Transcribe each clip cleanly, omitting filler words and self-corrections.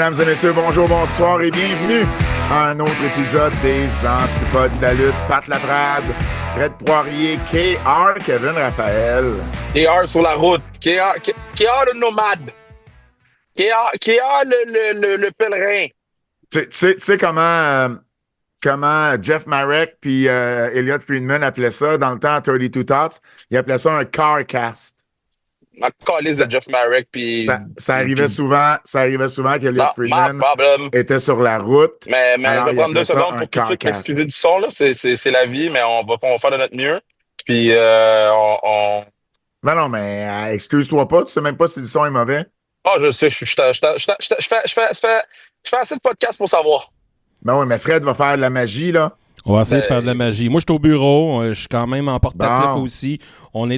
Mesdames et messieurs, bonjour, bonsoir et bienvenue à un autre épisode des Antipodes de la lutte. Pat Laprade, Fred Poirier, KR, Kevin Raphaël. KR sur la route, KR le nomade, KR le pèlerin. Tu sais comment Jeff Marek puis Elliot Friedman appelaient ça dans le temps à 32 Thoughts? Ils appelaient ça un carcast. Ma calice de Jeff Marek puis ça arrivait souvent qu'Elliot Friedman était sur la route. Mais je vais prendre 2 secondes pour tout de suite m'excuser du son là, c'est la vie, mais on va faire de notre mieux. Puis Non, mais excuse-toi pas, tu sais même pas si le son est mauvais. Je sais, je fais assez de podcasts pour savoir. Ben oui, mais Fred va faire de la magie, là. On va essayer de faire de la magie. Moi, je suis au bureau. Je suis quand même en portatif aussi.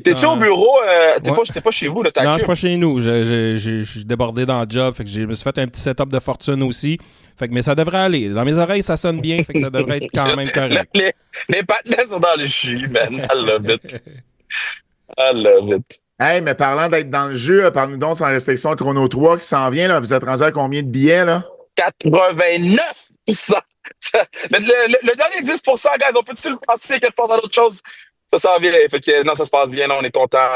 T'es-tu au bureau? T'es pas chez vous, là? Non, je suis pas chez nous. Je suis débordé dans le job. Fait que je me suis fait un petit setup de fortune aussi. Fait que, mais ça devrait aller. Dans mes oreilles, ça sonne bien. Fait que ça devrait être quand même correct. Les patinets sont dans le jus, man. I love it. Hey, mais parlant d'être dans le jeu, parle-nous donc sans restriction Chrono 3 qui s'en vient, là. Vous êtes rendu à combien de billets, là? 89%. Le dernier 10%, guys, on peut-tu le penser que je pense à d'autres choses? Ça s'en vient. Fait que, non, ça se passe bien. Là, on est content.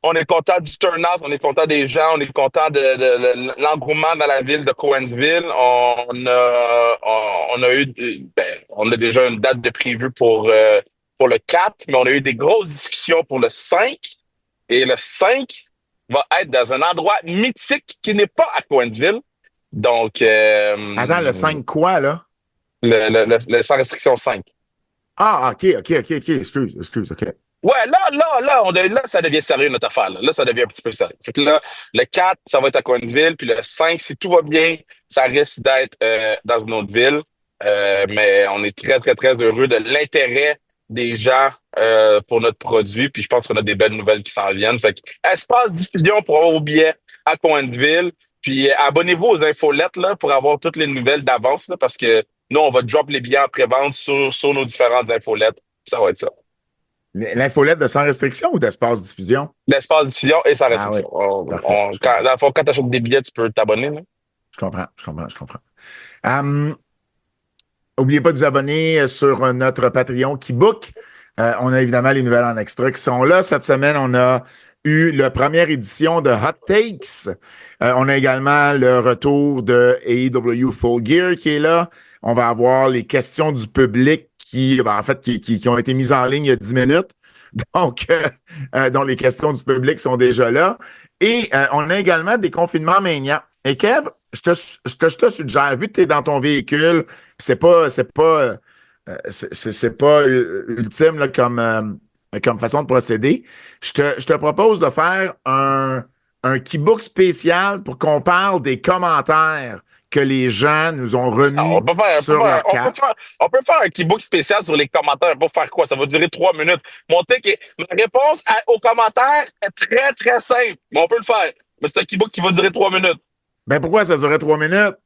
On est content du turnout, on est content des gens, on est content de l'engouement dans la ville de Cowansville. On a déjà une date de prévue pour le 4, mais on a eu des grosses discussions pour le 5. Et le 5 va être dans un endroit mythique qui n'est pas à Cowansville. Donc. Attends, le 5 quoi, là? Le sans restriction 5. Ah, OK. Excuse, OK. Ouais, là, ça devient sérieux, notre affaire. Là, ça devient un petit peu sérieux. Fait que là, le 4, ça va être à Cowansville, puis le 5, si tout va bien, ça risque d'être dans une autre ville. Mais on est très, très, très heureux de l'intérêt des gens pour notre produit, puis je pense qu'on a des belles nouvelles qui s'en viennent. Fait que espace diffusion pour avoir vos billets à Cowansville, puis abonnez-vous aux infolettes là, pour avoir toutes les nouvelles d'avance, là, parce que nous, on va drop les billets en pré-vente sur nos différentes infolettes. Ça va être ça. L'infolette de sans restriction ou d'espace diffusion? D'espace diffusion et sans restriction. Oui. Quand tu achètes des billets, tu peux t'abonner. Là. Je comprends. N'oubliez pas de vous abonner sur notre Patreon qui book. On a évidemment les nouvelles en extra qui sont là. Cette semaine, on a eu la première édition de Hot Takes. On a également le retour de AEW Full Gear qui est là. On va avoir les questions du public qui ont été mises en ligne il y a 10 minutes. Donc, dont les questions du public sont déjà là. Et on a également des confinements Mania. Et Kev, je te suggère, vu que tu es dans ton véhicule, c'est pas ultime là, comme façon de procéder, je te propose de faire un keybook spécial pour qu'on parle des commentaires que les gens nous ont remis sur leur carte. On peut faire un keybook spécial sur les commentaires. Pour faire quoi? Ça va durer 3 minutes. Ma réponse aux commentaires est très, très simple. Mais on peut le faire. Mais c'est un keybook qui va durer 3 minutes. Ben pourquoi ça durait 3 minutes?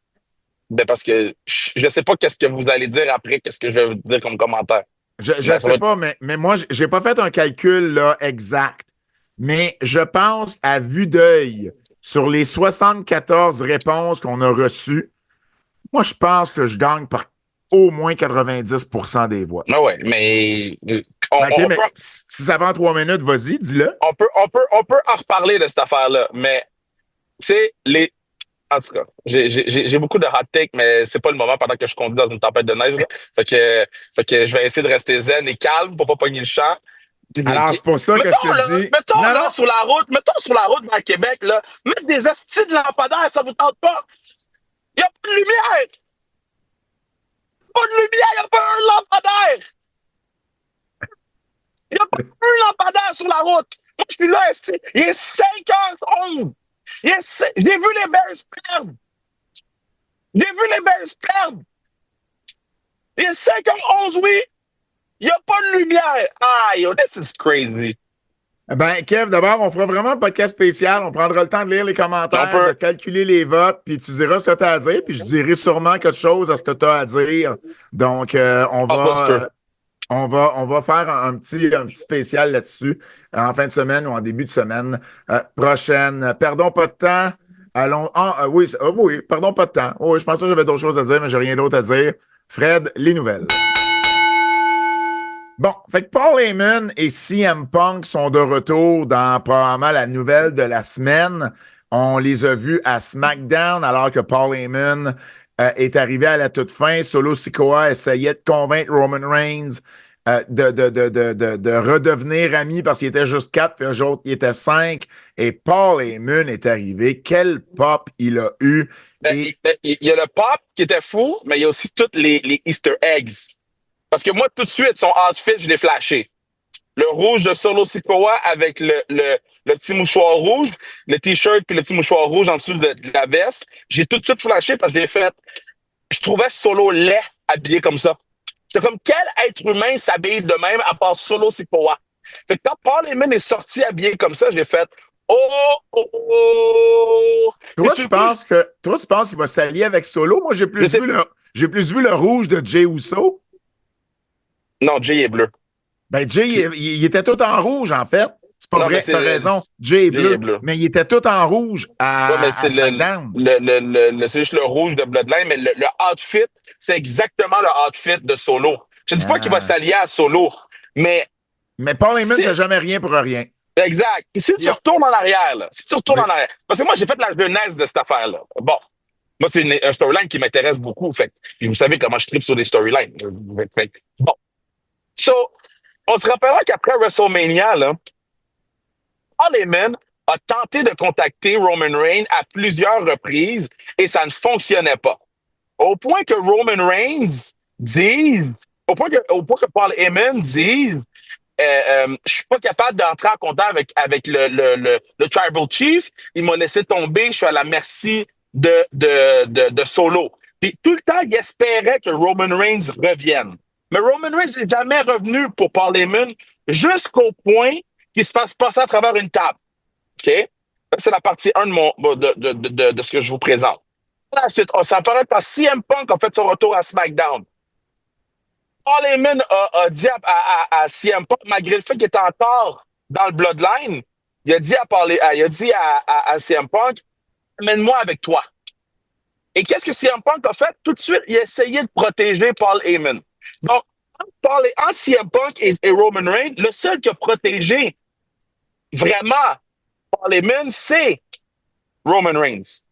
Ben parce que je sais pas qu'est-ce que vous allez dire après, qu'est-ce que je vais vous dire comme commentaire. Je sais pas, mais moi, j'ai pas fait un calcul là exact. Mais je pense à vue d'œil, sur les 74 réponses qu'on a reçues, moi, je pense que je gagne par au moins 90% des voix. Ah ouais, mais... si ça prend 3 minutes, vas-y, dis-le. On peut en reparler de cette affaire-là, mais tu sais, en tout cas, j'ai beaucoup de hot takes, mais c'est pas le moment pendant que je conduis dans une tempête de neige. Là. Fait que je vais essayer de rester zen et calme pour pas pogner le champ. Alors, c'est pour ça que je te dis... Mettons sur la route dans le Québec, là, mettre des astis de lampadaires, ça vous tente pas? Il n'y a pas de lumière! Pas de lumière, il n'y a pas un lampadaire! Il n'y a pas un lampadaire sur la route! Moi, je suis là, il est 5h11! J'ai vu les Bears perdre! Il est 5h11, oui! Il n'y a pas de lumière! Ah, yo, this is crazy! Ben, Kev, d'abord, on fera vraiment un podcast spécial. On prendra le temps de lire les commentaires, de calculer les votes, puis tu diras ce que tu as à dire, puis je dirai sûrement quelque chose à ce que tu as à dire. Donc, on va faire un petit spécial là-dessus en fin de semaine ou en début de semaine prochaine. Perdons pas de temps. Allons. Oui, oui, pardon, pas de temps. Oui, je pensais que j'avais d'autres choses à dire, mais j'ai rien d'autre à dire. Fred, les nouvelles. Bon, fait que Paul Heyman et CM Punk sont de retour dans probablement la nouvelle de la semaine. On les a vus à SmackDown alors que Paul Heyman est arrivé à la toute fin. Solo Sikoa essayait de convaincre Roman Reigns de redevenir ami parce qu'il était juste 4, puis eux autres, ils étaient 5. Et Paul Heyman est arrivé. Quel pop il a eu. Il y a le pop qui était fou, mais il y a aussi tous les Easter eggs. Parce que moi, tout de suite, son outfit, je l'ai flashé. Le rouge de Solo Sikoa avec le petit mouchoir rouge, le t-shirt puis le petit mouchoir rouge en dessous de la veste. J'ai tout de suite flashé parce que je l'ai fait. Je trouvais Solo laid habillé comme ça. C'est comme quel être humain s'habille de même à part Solo Sikoa. Fait que quand Paul Heyman est sorti habillé comme ça, je l'ai fait oh. Toi, tu penses qu'il va s'allier avec Solo? Moi, j'ai plus vu le rouge de Jey Uso. Non, Jay est bleu. Ben, Jay, il était tout en rouge, en fait. C'est pas vrai, t'as raison. Jay est bleu. Mais il était tout en rouge à SmackDown. C'est juste le rouge de Bloodline, mais le outfit, c'est exactement le outfit de Solo. Je ne dis pas qu'il va s'allier à Solo, mais... Mais Paul Heyman ne fait jamais rien pour rien. Exact. Et si tu retournes en arrière, là, parce que moi, j'ai fait la jeunesse de cette affaire-là. Bon, moi, c'est un storyline qui m'intéresse beaucoup. Fait. Puis vous savez comment je tripe sur des storylines. Bon. So, on se rappellera qu'après WrestleMania, là, Paul Heyman a tenté de contacter Roman Reigns à plusieurs reprises et ça ne fonctionnait pas. Au point que Roman Reigns dise, au point que Paul Heyman dise, je suis pas capable d'entrer en contact avec le Tribal Chief. Il m'a laissé tomber. Je suis à la merci de Solo. Puis tout le temps, il espérait que Roman Reigns revienne. Mais Roman Reigns n'est jamais revenu pour Paul Heyman jusqu'au point qu'il se fasse passer à travers une table. OK? C'est la partie 1 de ce que je vous présente. Ensuite, ça apparaît par CM Punk a fait son retour à SmackDown. Paul Heyman a dit à CM Punk, malgré le fait qu'il était encore dans le Bloodline, il a dit à CM Punk, amène-moi avec toi. Et qu'est-ce que CM Punk a fait? Tout de suite, il a essayé de protéger Paul Heyman. Donc, entre CM Punk et Roman Reigns, le seul qui a protégé vraiment Paul Heyman, c'est Roman Reigns.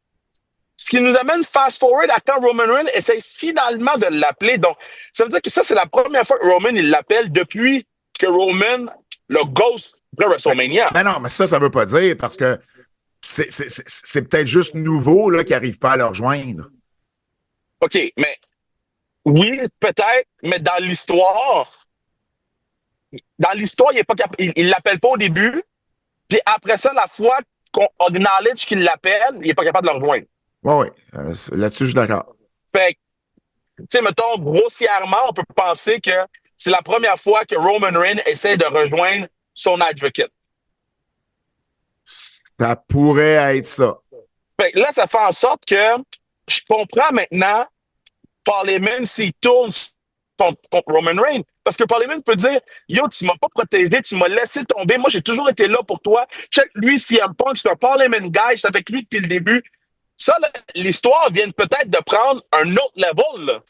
Ce qui nous amène fast-forward à quand Roman Reigns essaie finalement de l'appeler. Donc, ça veut dire que ça, c'est la première fois que Roman, il l'appelle depuis que Roman le ghost de WrestleMania. Ben non, mais ça veut pas dire parce que c'est peut-être juste nouveau là, qui n'arrive pas à le rejoindre. OK, mais oui, peut-être, mais dans l'histoire, il l'appelle pas au début, puis après ça, la fois qu'on acknowledge qu'il l'appelle, il est pas capable de le rejoindre. Oui, là-dessus, je suis d'accord. Fait que, tu sais, mettons, grossièrement, on peut penser que c'est la première fois que Roman Reigns essaie de rejoindre son advocate. Ça pourrait être ça. Fait que là, ça fait en sorte que je comprends maintenant Paul Heyman s'il tourne contre Roman Reigns. Parce que Paul Heyman peut dire, yo, tu m'as pas protégé, tu m'as laissé tomber. Moi, j'ai toujours été là pour toi. Check lui, CM Punk, c'est un Paul Heyman guy, j'étais avec lui depuis le début. Ça, là, l'histoire vient peut-être de prendre un autre level, là.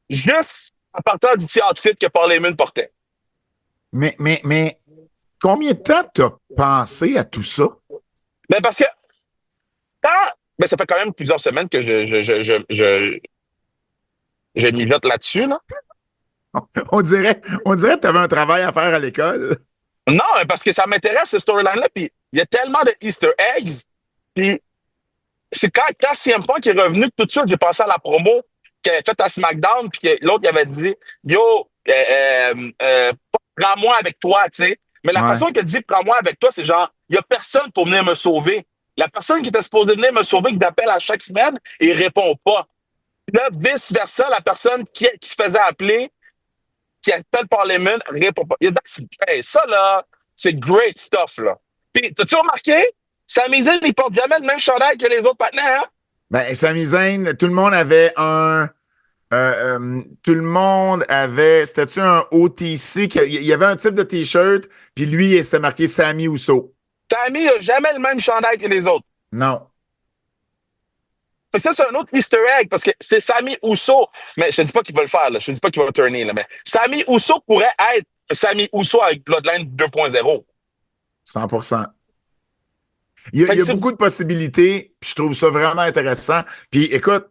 Juste à partir du petit outfit que Paul Heyman portait. Mais combien de temps t'as pensé à tout ça? Mais parce que ça fait quand même plusieurs semaines que je mijote là-dessus, là. On dirait que tu avais un travail à faire à l'école. Non, parce que ça m'intéresse, ce storyline-là, puis il y a tellement de Easter eggs, puis c'est quand CM Punk est revenu, tout de suite, j'ai pensé à la promo qu'il avait faite à SmackDown, puis que l'autre, il avait dit « Yo, prends-moi avec toi, tu sais. » Mais la façon qu'il dit « Prends-moi avec toi », c'est genre, il n'y a personne pour venir me sauver. La personne qui était supposée venir me sauver, qui m'appelle à chaque semaine, il répond pas. Puis là, vice-versa, la personne qui se faisait appeler, qui appelle Paul Heyman, répond pas. Ça, là, c'est great stuff, là. Puis, t'as-tu remarqué? Sami Zayn, il porte jamais le même chandail que les autres partenaires, hein? Ben, Sami Zayn, tout le monde avait c'était-tu un OTC? Il y avait un type de T-shirt, puis lui, c'était marqué Sami Uso. Sami n'a jamais le même chandail que les autres. Non. que ça, c'est un autre Easter egg parce que c'est Sami Uso. Mais je te dis pas qu'il va le faire, là. Je te dis pas qu'il va turner, là. Mais Sami Uso pourrait être Sami Uso avec Bloodline 2.0. 100%. Il y a beaucoup de possibilités, puis je trouve ça vraiment intéressant. Puis écoute,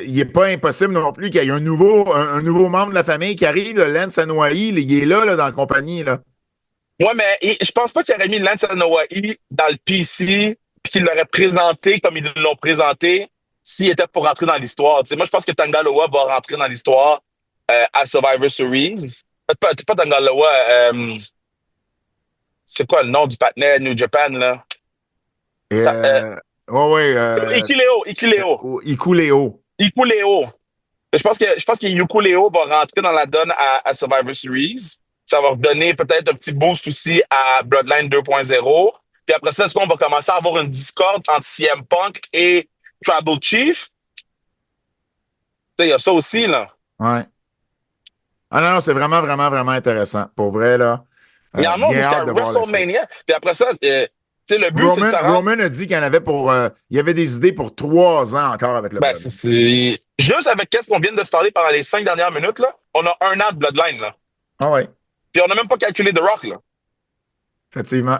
il n'est pas impossible non plus qu'il y ait un nouveau membre de la famille qui arrive, là, Lance Anoa'i, il est là, dans la compagnie. Là. Ouais, mais je pense pas qu'il aurait mis Lance Anoa'i dans le PC puis qu'il l'aurait présenté comme ils l'ont présenté s'il était pour rentrer dans l'histoire. Moi, je pense que Tanga Loa va rentrer dans l'histoire à Survivor Series. Pas Tanga Loa, c'est quoi le nom du partenaire New Japan, là? Ikuleo. Ikuleo. Je pense que Ikuleo va rentrer dans la donne à Survivor Series. Ça va redonner peut-être un petit boost aussi à Bloodline 2.0. Puis après ça, est-ce qu'on va commencer à avoir une discorde entre CM Punk et Tribal Chief? Il y a ça aussi, là. Ouais. Ah non, c'est vraiment, vraiment, vraiment intéressant. Pour vrai, là. Il y en a jusqu'à WrestleMania. Puis après ça, le but, c'est que ça rentre... Roman a dit qu'il y en avait il y avait des idées pour 3 ans encore avec le Bloodline. C'est... Juste avec qu'est-ce qu'on vient de se parler pendant les 5 dernières minutes, là, on a 1 an de Bloodline, là. Ah ouais. Puis on n'a même pas calculé The Rock, là. Effectivement.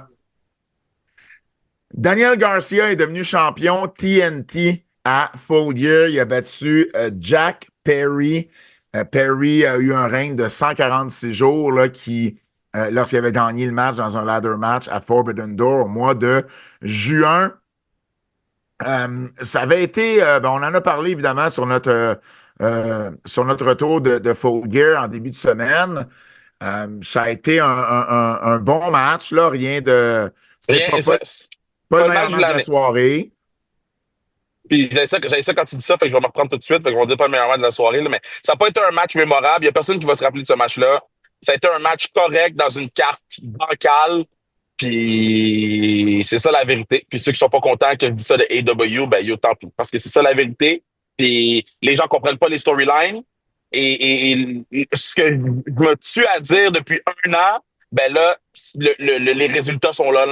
Daniel Garcia est devenu champion TNT à Full Gear. Il a battu Jack Perry. Perry a eu un règne de 146 jours là, lorsqu'il avait gagné le match dans un ladder match à Forbidden Door au mois de juin. Ça avait été, on en a parlé évidemment sur notre retour de Full Gear en début de semaine. Ça a été un bon match, là, rien de... Pas le meilleur match de la soirée. Puis j'avais ça quand tu dis ça, fait que je vais me reprendre tout de suite, fait que je vais dire pas le meilleur match de la soirée, là, mais ça n'a pas été un match mémorable. Il n'y a personne qui va se rappeler de ce match-là. Ça a été un match correct dans une carte bancale. Puis c'est ça la vérité. Puis ceux qui sont pas contents que je dis ça de AEW, ben yo, tant pis. Parce que c'est ça la vérité. Puis les gens comprennent pas les storylines. Et ce que je me tue à dire depuis 1 an, ben là, les résultats sont là.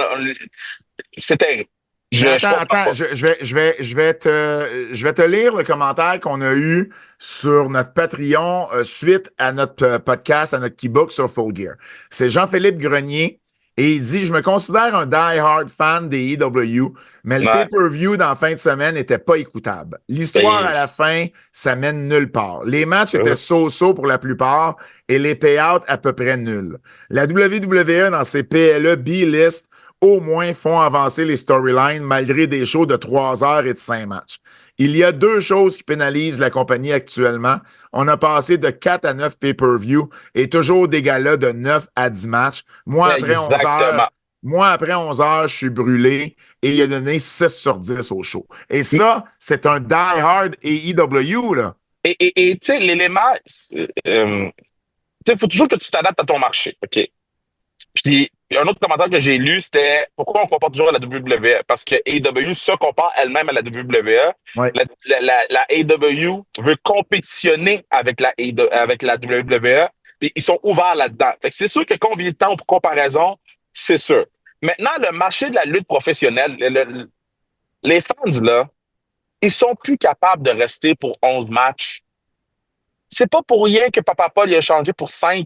C'est terrible. Attends, je vais te lire le commentaire qu'on a eu sur notre Patreon suite à notre podcast, à notre Keybook sur Full Gear. C'est Jean-Philippe Grenier et il dit « Je me considère un die-hard fan des EW, mais le pay-per-view dans la fin de semaine n'était pas écoutable. L'histoire à la fin, ça mène nulle part. Les matchs étaient so-so pour la plupart et les payouts à peu près nuls. La WWE dans ses PLE B-list au moins font avancer les storylines malgré des shows de 3 heures et de 5 matchs. Il y a 2 choses qui pénalisent la compagnie actuellement. On a passé de 4 à 9 pay-per-view et toujours des galas de 9 à 10 matchs. Moi, après 11 heures, je suis brûlé et il a donné 6 sur 10 au show. Et ça, c'est un die-hard AEW, là. Et tu sais, l'élément, il faut toujours que tu t'adaptes à ton marché, OK? Puis, un autre commentaire que j'ai lu, c'était pourquoi on compare toujours à la WWE? Parce que AEW se compare elle-même à la WWE. Ouais. La AEW veut compétitionner avec la WWE. Et ils sont ouverts là-dedans. Fait que c'est sûr que quand on vient de temps pour comparaison, c'est sûr. Maintenant, le marché de la lutte professionnelle, les fans, là, ils sont plus capables de rester pour 11 matchs. C'est pas pour rien que Papa Paul a changé pour 5.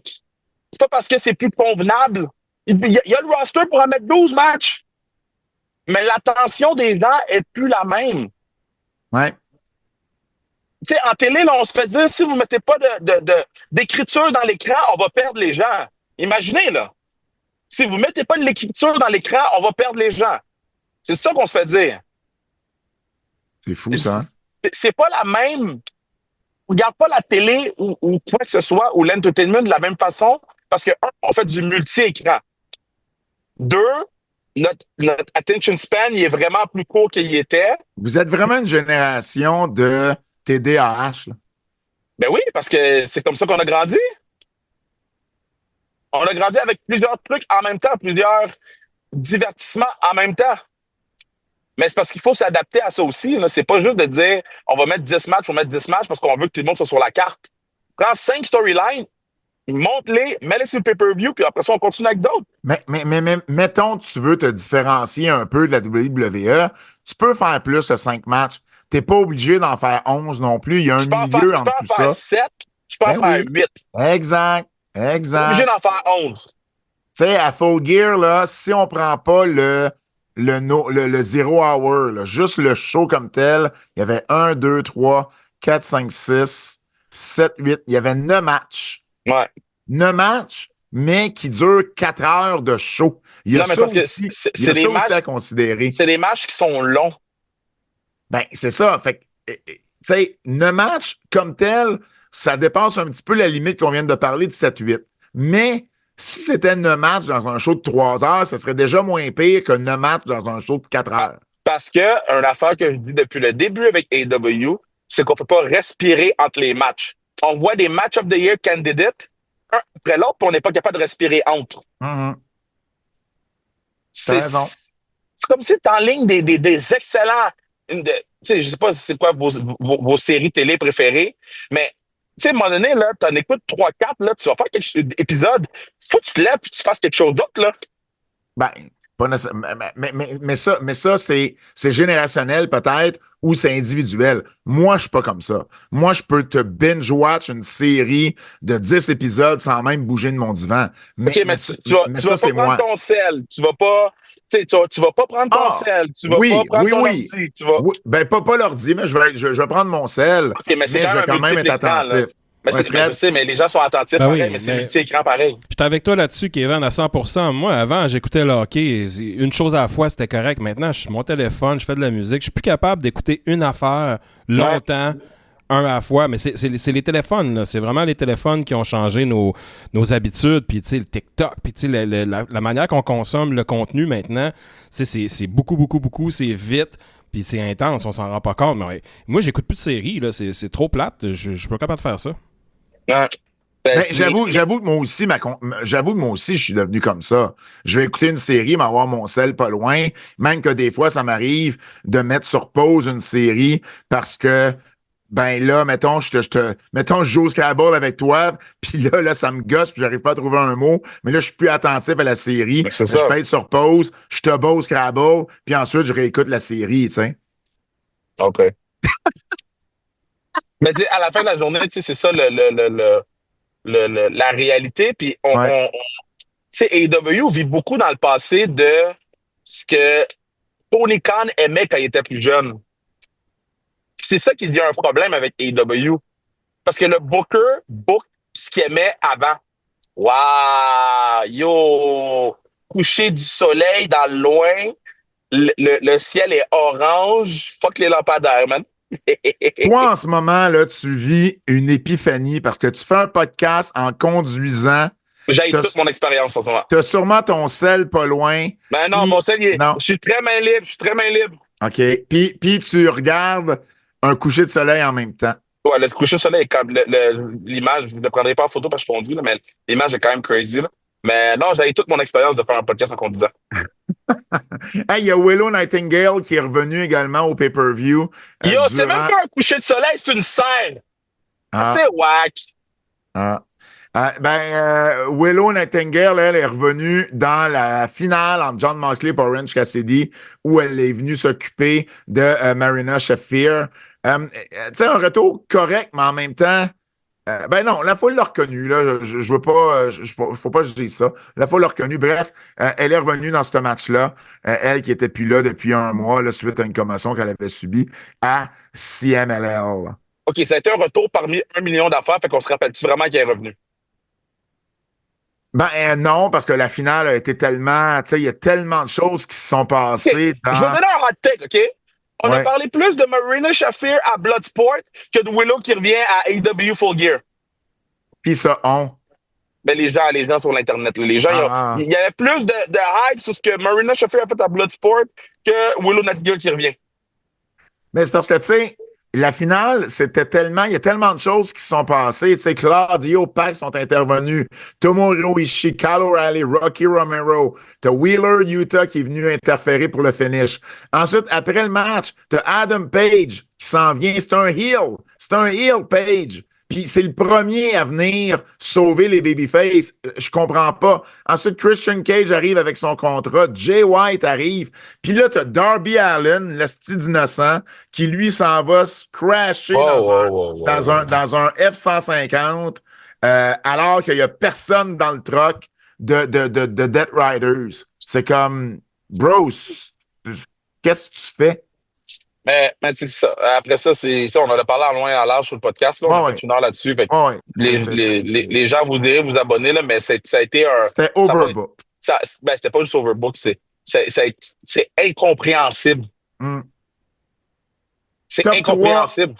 C'est pas parce que c'est plus convenable. Il y a le roster pour en mettre 12 matchs. Mais l'attention des gens est plus la même. Ouais. Tu sais, en télé, là, on se fait dire, si vous mettez pas d'écriture dans l'écran, on va perdre les gens. Imaginez, là. Si vous mettez pas de l'écriture dans l'écran, on va perdre les gens. C'est ça qu'on se fait dire. C'est fou, ça. C'est pas la même... Regarde pas la télé ou quoi que ce soit, ou l'entertainment de la même façon, parce que, on fait du multi-écran. 2, notre attention span, il est vraiment plus court qu'il y était. Vous êtes vraiment une génération de TDAH, là. Ben oui, parce que c'est comme ça qu'on a grandi. On a grandi avec plusieurs trucs en même temps, plusieurs divertissements en même temps. Mais c'est parce qu'il faut s'adapter à ça aussi. Là. C'est pas juste de dire on va mettre 10 matchs, on va mettre 10 matchs parce qu'on veut que tout le monde soit sur la carte. Prends 5 storylines, monte-les, mets-les sur le pay-per-view, puis après ça, on continue avec d'autres. Mais mettons, tu veux te différencier un peu de la WWE, tu peux faire plus de 5 matchs. t'es pas obligé d'en faire 11 non plus. Il y a un milieu tu peux entre en tout faire ça. 7, tu peux en Ben faire oui. 8. Exact. Tu es obligé d'en faire 11. Tu sais, à Full Gear, là, si on prend pas le Zero Hour, là, juste le show comme tel, il y avait 1, 2, 3, 4, 5, 6, 7, 8. Il y avait 9 matchs. Ouais. 9 matchs, mais qui durent 4 heures de show. Il y a Non, mais ça parce que aussi, il y c'est a des ça aussi matchs, à considérer. c'est des matchs qui sont longs. Ben, c'est ça. Fait que, tu sais, 9 matchs comme tel, ça dépasse un petit peu la limite qu'on vient de parler de 7-8. Mais si c'était 9 matchs dans un show de 3 heures, ça serait déjà moins pire que 9 matchs dans un show de 4 heures. Parce que, une affaire que je dis depuis le début avec AEW, c'est qu'on peut pas respirer entre les matchs. On voit des Match of the Year candidates, un après l'autre, puis on n'est pas capable de respirer entre. T'as raison. C'est comme si tu en ligne des excellents. Tu sais, je sais pas c'est quoi vos séries télé préférées, mais tu sais, à un moment donné, là, t'en écoutes 3-4, là, tu vas faire quelques épisodes, faut que tu te lèves et tu fasses quelque chose d'autre, là. Ben, pas nécessairement. Mais ça c'est générationnel peut-être ou c'est individuel. Moi, je suis pas comme ça. Moi, je peux te binge-watch une série de 10 épisodes sans même bouger de mon divan. Mais, OK, mais tu vas pas prendre ton sel. Tu vas pas. Tu vas pas prendre ton sel. Tu vas pas prendre ton ordi. Tu vas... Oui, ben, pas l'ordi, mais je vais prendre mon sel. OK, mais c'est je vais quand même être attentif. Là. Mais je sais, mais les gens sont attentifs pareil, mais c'est multi-écran pareil. J'étais avec toi là-dessus, Kevin, à 100%. Moi, avant, j'écoutais le hockey. Une chose à la fois, c'était correct. Maintenant, je suis sur mon téléphone, je fais de la musique. Je suis plus capable d'écouter une affaire longtemps, un à la fois. Mais c'est les téléphones, là. C'est vraiment les téléphones qui ont changé nos habitudes. Puis, tu sais, le TikTok. Puis, tu sais, la manière qu'on consomme le contenu maintenant, c'est beaucoup. C'est vite. Puis, c'est intense. On s'en rend pas compte. Mais moi, j'écoute plus de séries, là. C'est trop plate. Je suis pas capable de faire ça. Ouais. Ben, j'avoue que moi aussi, je suis devenu comme ça. Je vais écouter une série, m'avoir mon sel pas loin. Même que des fois, ça m'arrive de mettre sur pause une série parce que, ben là, mettons, je joue au Scrabble avec toi, puis là, ça me gosse, puis j'arrive pas à trouver un mot. Mais là, je suis plus attentif à la série. Je pèse sur pause, je te bats au Scrabble, puis ensuite, je réécoute la série, tu sais. OK. Mais tu sais, à la fin de la journée, tu sais, c'est ça la réalité. Puis tu sais, AEW vit beaucoup dans le passé de ce que Tony Khan aimait quand il était plus jeune. Puis c'est ça qui devient un problème avec AEW. Parce que le booker book ce qu'il aimait avant. Waouh! Yo! Coucher du soleil dans le loin. Le ciel est orange. Fuck les lampadaires, man. Toi, en ce moment, là, tu vis une épiphanie parce que tu fais un podcast en conduisant. J'ai toute mon expérience en ce moment. Tu as sûrement ton sel pas loin. Ben non, mon sel, je suis très main libre. OK. Puis tu regardes un coucher de soleil en même temps. Ouais, le coucher de soleil est comme l'image, je ne le prendrai pas en photo parce que je conduis, là, mais l'image est quand même crazy. Là. Mais non, j'ai toute mon expérience de faire un podcast en conduisant. Hey, il y a Willow Nightingale qui est revenu également au pay-per-view. Yo, c'est même pas un coucher de soleil, c'est une serre. C'est whack. Willow Nightingale, elle est revenue dans la finale entre Jon Moxley et Orange Cassidy, où elle est venue s'occuper de Marina Shafir. Tu sais, un retour correct, mais en même temps, ben non, la foule l'a reconnue, là. Je veux pas, faut pas que je dise ça. La foule l'a reconnue. Bref, elle est revenue dans ce match-là. Elle qui était plus là depuis un mois, là, suite à une commotion qu'elle avait subie à CMLL. OK, ça a été un retour parmi 1 million d'affaires, fait qu'on se rappelle-tu vraiment qu'elle est revenue? Ben non, parce que la finale a été tellement, tu sais, il y a tellement de choses qui se sont passées. Okay. Je vais donner un hot take, OK? On a parlé plus de Marina Shafir à Bloodsport que de Willow qui revient à AEW Full Gear. Puis ça, Ben les gens sur l'Internet, les gens, il y avait plus de hype sur ce que Marina Shafir a fait à Bloodsport que Willow Nightingale qui revient. Mais c'est parce que, tu sais, la finale, il y a tellement de choses qui se sont passées. Tu sais, Claudio, Pac sont intervenus. Tomohiro Ishii, Kyle O'Reilly, Rocky Romero. T'as Wheeler Utah qui est venu interférer pour le finish. Ensuite, après le match, t'as Adam Page qui s'en vient. C'est un heel Page. Puis c'est le premier à venir sauver les babyface. Je comprends pas. Ensuite, Christian Cage arrive avec son contrat. Jay White arrive. Puis là, t'as Darby Allin, l'esti d'innocent, qui lui s'en va se crasher dans un F-150 alors qu'il y a personne dans le truck de Death Riders. C'est comme, bro, qu'est-ce que tu fais? Mais tu sais, ça. Après ça, c'est ça, on en a parlé en loin et en large sur le podcast. Là, on a fait une heure là-dessus. Fait que les gens vous direz vous abonner, là, mais ça a été un. C'était overbook. C'était pas juste overbook, c'est incompréhensible. C'est Top incompréhensible.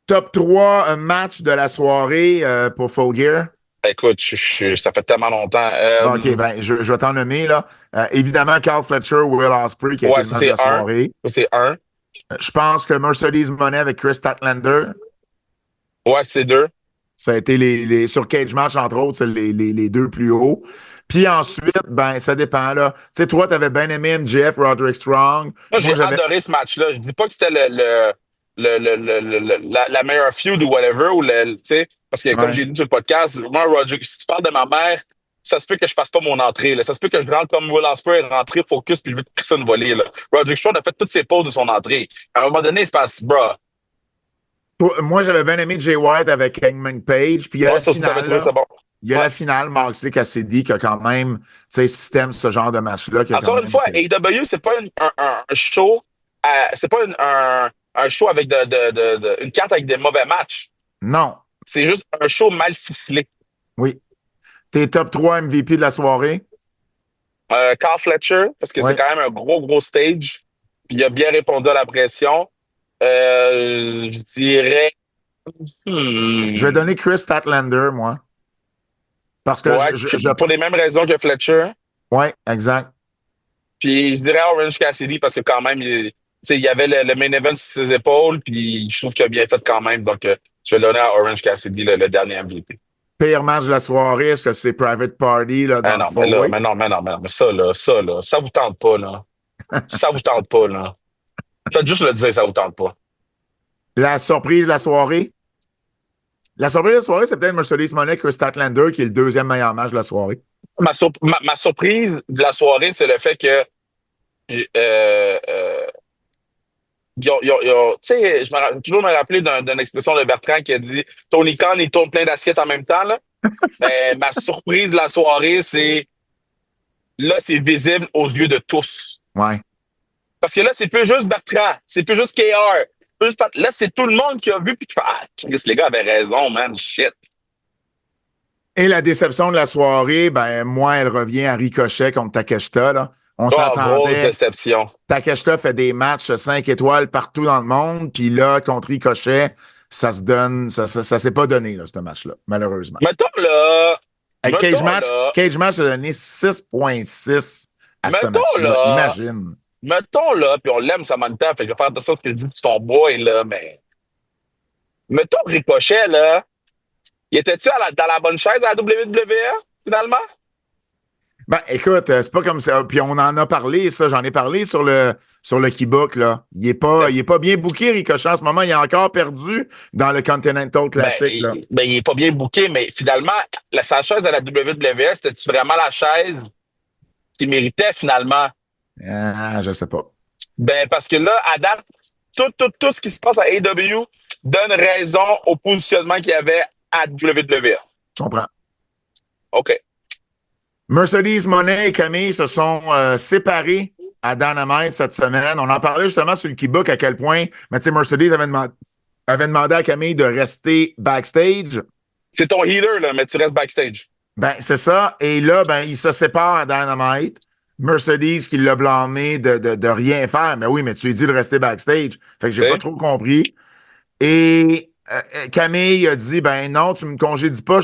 Top 3 match de la soirée pour Full Gear. Écoute, ça fait tellement longtemps. Bon, OK, je vais t'en nommer, là. Évidemment, Carl Fletcher, Will Ospreay, qui a été le match de la soirée. C'est un. Je pense que Mercedes Moné avec Chris Statlander. Ouais, c'est 2. Ça a été sur Cage Match, entre autres, c'est les 2 plus hauts. Puis ensuite, ben, ça dépend, là. Tu sais, toi, t'avais bien aimé MJF, Roderick Strong. Moi, j'ai adoré ce match-là. Je dis pas que c'était la meilleure feud ou whatever, tu sais, parce que comme j'ai dit sur le podcast, moi, Roderick, si tu parles de ma mère, ça se peut que je fasse pas mon entrée, là. Ça se peut que je rentre comme Will Ospreay, rentrer, focus, puis je veux que personne voler, là. Roderick Strong a fait toutes ses pauses de son entrée. À un moment donné, il se passe, bro. Moi, j'avais bien aimé Jay White avec Hangman Page, puis il y a la finale. Il y a la finale, Moxley Cassidy, qui a quand même, tu sais, système ce genre de match-là. Encore une fois, AEW, c'est pas un show, c'est pas un show avec une carte avec des mauvais matchs. Non. C'est juste un show mal ficelé. Oui. Tes top 3 MVP de la soirée? Carl Fletcher, parce que c'est quand même un gros stage. Puis il a bien répondu à la pression. Je dirais... Je vais donner Chris Statlander, moi. Parce que pour les mêmes raisons que Fletcher. Oui, exact. Puis je dirais Orange Cassidy, parce que quand même, il y avait le main event sur ses épaules, puis je trouve qu'il a bien fait quand même. Donc, je vais le donner à Orange Cassidy, le dernier MVP. Pire match de la soirée, est-ce que c'est Private Party? Là, mais ça vous tente pas, là. Ça vous tente pas, là. Faites juste le dire, ça vous tente pas. La surprise de la soirée? La surprise de la soirée, c'est peut-être Mercedes Moné, Chris Statlander, qui est le deuxième meilleur match de la soirée. Ma surprise de la soirée, c'est le fait que tu sais, je vais toujours me rappeler d'une expression de Bertrand qui a dit Tony Khan, il tourne plein d'assiettes en même temps. Là. Mais ma surprise de la soirée, c'est visible aux yeux de tous. Ouais. Parce que là, c'est plus juste Bertrand, c'est plus juste KR. Là, c'est tout le monde qui a vu puis qui fait Chris, les gars avaient raison, man, shit. Et la déception de la soirée, ben moi, elle revient à Ricochet contre Takeshita, là. On s'attendait. Grosse déception. Takeshita fait des matchs 5 étoiles partout dans le monde, puis là, contre Ricochet, ça se donne, ça s'est pas donné, là, ce match-là, malheureusement. Mettons là. Cage Match a donné 6.6 à ce match-là. Imagine. Mettons là, puis on l'aime Samantha, fait que je vais faire attention à ce qu'il dit de son boy, là, mais. Mettons Ricochet, là. Il était-tu dans la bonne chaise de la WWE, finalement? Ben, écoute, c'est pas comme ça. Puis on en a parlé, ça. J'en ai parlé sur le Keybook, là. Il est pas bien booké, Ricochet. En ce moment, il est encore perdu dans le Continental Classic, là. Il est pas bien booké, mais finalement, sa chaise à la WWE, c'était-tu vraiment la chaise qu'il méritait, finalement? Je sais pas. Ben, parce que là, à date, tout ce qui se passe à AEW donne raison au positionnement qu'il y avait à WWE. Je comprends. OK. Mercedes Moné et Camille se sont séparés à Dynamite cette semaine. On en parlait justement sur le Keybook à quel point, mais tu sais, Mercedes avait demandé à Camille de rester backstage. C'est ton healer, là, mais tu restes backstage. Ben, c'est ça. Et là, ben, ils se séparent à Dynamite. Mercedes qui l'a blâmé de rien faire. Mais oui, mais tu lui dis de rester backstage. Fait que j'ai pas trop compris. Et Camille a dit, ben non, tu me congédies pas,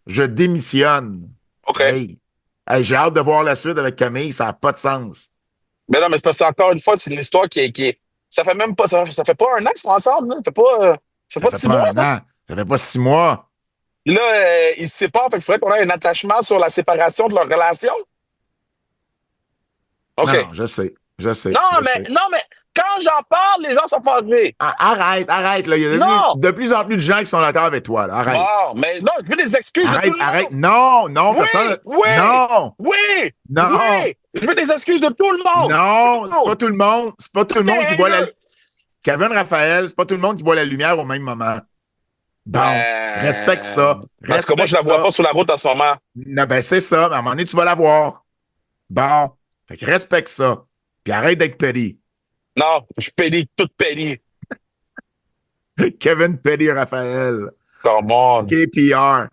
je démissionne. OK. Hey, j'ai hâte de voir la suite avec Camille, ça n'a pas de sens. Mais non, mais c'est parce qu'encore une fois, c'est une histoire qui est. Ça fait même pas. Ça fait pas un an qu'ils sont ensemble, là. Ça fait pas 6 mois. Ça fait pas 6 mois. Là, ils se séparent, fait qu'il faudrait qu'on ait un attachement sur la séparation de leur relation. OK. Non, je sais. Non, mais Quand j'en parle, les gens sont pas arrivés. Arrête, là. Il y a de plus en plus de gens qui sont d'accord avec toi, là. Arrête. Non, mais non, je veux des excuses de tout le monde. Arrête. Non, Oui, personne. oui, Non. oui, Non. oui. Je veux des excuses de tout le monde. Non, c'est pas tout le monde. C'est pas tout le monde qui voit la. Mais- Kevin Raphaël, c'est pas tout le monde qui voit la lumière au même moment. Bon, respecte ça. Parce que moi, je la vois pas sur la route en ce moment. Non, ben c'est ça. Mais à un moment donné, tu vas la voir. Bon. Fait que respecte ça. Puis arrête d'être petty. Non, je pédis, tout pédis. Kevin Petty Raphaël. Come on. KPR.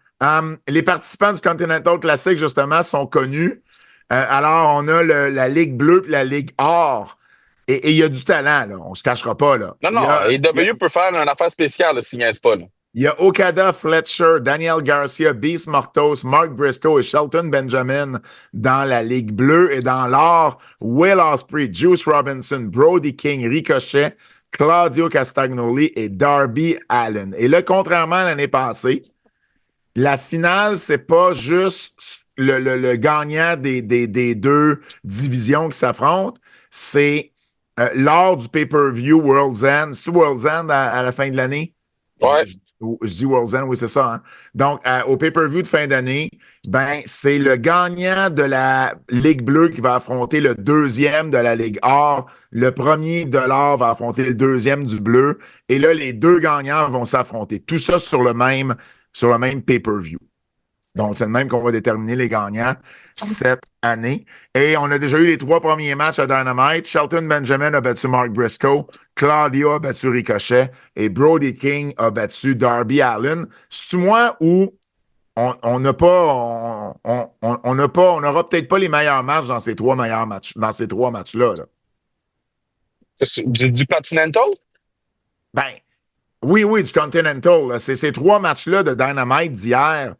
Les participants du Continental Classic, justement, sont connus. Alors, on a la Ligue bleue et la Ligue or. Et il y a du talent, là. On se cachera pas, là. Non, AEW peut faire une affaire spéciale là, s'il n'y a pas. Là. Il y a Okada, Fletcher, Daniel Garcia, Beast Mortos, Mark Briscoe et Shelton Benjamin dans la Ligue bleue. Et dans l'or, Will Ospreay, Juice Robinson, Brody King, Ricochet, Claudio Castagnoli et Darby Allin. Et là, contrairement à l'année passée, la finale, c'est pas juste le gagnant des deux divisions qui s'affrontent, c'est lors du pay-per-view World's End. C'est-tu World's End à la fin de l'année? Ouais. Je dis World's End, oui, c'est ça. Hein? Donc, au pay-per-view de fin d'année, ben, c'est le gagnant de la Ligue bleue qui va affronter le deuxième de la Ligue or. Le premier de l'or va affronter le deuxième du bleu. Et là, les deux gagnants vont s'affronter. Tout ça sur le même pay-per-view. Donc, c'est le même qu'on va déterminer les gagnants cette année. Et on a déjà eu les 3 premiers matchs à Dynamite. Shelton Benjamin a battu Mark Briscoe, Claudio a battu Ricochet et Brody King a battu Darby Allin. C'est-tu moi ou on n'aura peut-être pas les meilleurs matchs dans ces 3 meilleurs matchs, dans ces 3 matchs-là. Là. Du Continental? Ben, oui, du Continental. Là. C'est ces 3 matchs-là de Dynamite d'hier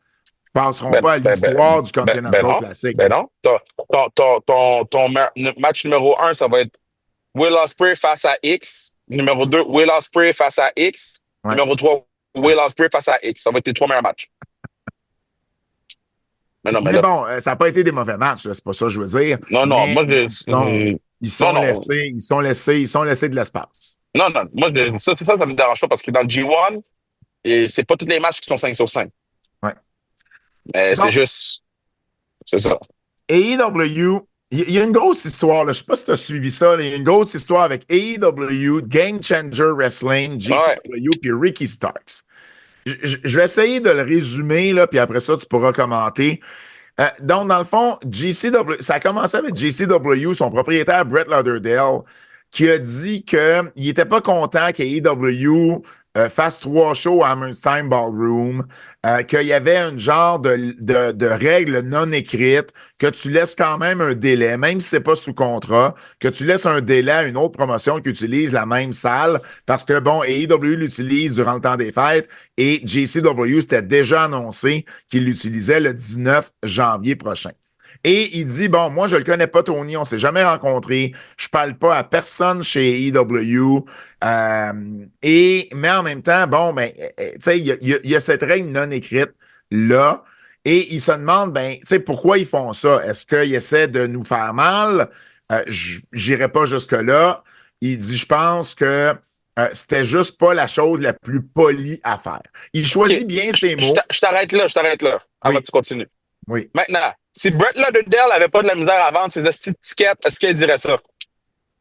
passeront pas à l'histoire du Continental Classic. Ben non. Ton match numéro 1, ça va être Will Ospreay face à X. Numéro 2, Will Ospreay face à X. Ouais. Numéro 3, Will Ospreay face à X. Ça va être tes 3 meilleurs matchs. Mais bon, ça n'a pas été des mauvais matchs, là, c'est pas ça que je veux dire. Non, moi, ils sont laissés de l'espace. Non, moi, ça me dérange pas parce que dans le G1, c'est pas tous les matchs qui sont 5 sur 5. Ouais. Mais c'est juste. C'est ça. AEW, il y a une grosse histoire, là. Je ne sais pas si tu as suivi ça. Il y a une grosse histoire avec AEW, Game Changer Wrestling, GCW, puis Ricky Starks. Je vais essayer de le résumer, là, puis après ça, tu pourras commenter. Donc, dans le fond, ça a commencé avec GCW, son propriétaire Brett Lauderdale, qui a dit qu'il n'était pas content qu'AEW fasse 3 shows à Hammerstein Ballroom, qu'il y avait un genre de règles non écrites, que tu laisses quand même un délai, même si c'est pas sous contrat, que tu laisses un délai à une autre promotion qui utilise la même salle, parce que, bon, AEW l'utilise durant le temps des fêtes, et JCW, c'était déjà annoncé qu'il l'utilisait le 19 janvier prochain. Et il dit, bon, moi, je le connais pas, Tony, on s'est jamais rencontrés, je parle pas à personne chez AEW, mais en même temps, bon, ben, tu sais, il y a cette règle non écrite là, et il se demande, ben, tu sais, pourquoi ils font ça? Est-ce qu'ils essaient de nous faire mal? J'irai pas jusque-là. Il dit, je pense que c'était juste pas la chose la plus polie à faire. Il choisit bien ses mots. Je t'arrête là, avant que tu continues. Oui. Maintenant, si Brett Lauderdale n'avait pas de la misère à vendre ses étiquettes, est-ce qu'il dirait ça?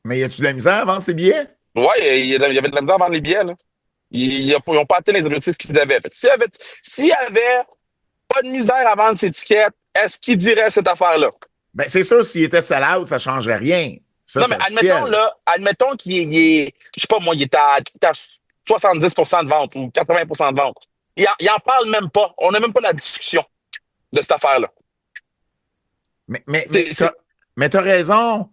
Mais y a-tu de la misère à vendre ses billets? Oui, il y avait de la misère à vendre les billets. Là. Ils n'ont pas atteint les objectifs qu'ils avaient. S'il n'y avait pas de misère à vendre ses étiquettes, est-ce qu'il dirait cette affaire-là? Ben, c'est sûr, s'il était sell-out, ça ne changerait rien. Ça, non, mais admettons qu'il est, je sais pas moi, il est à 70% de vente ou 80% de vente. Il en parle même pas. On n'a même pas la discussion de cette affaire-là. Mais t'as raison.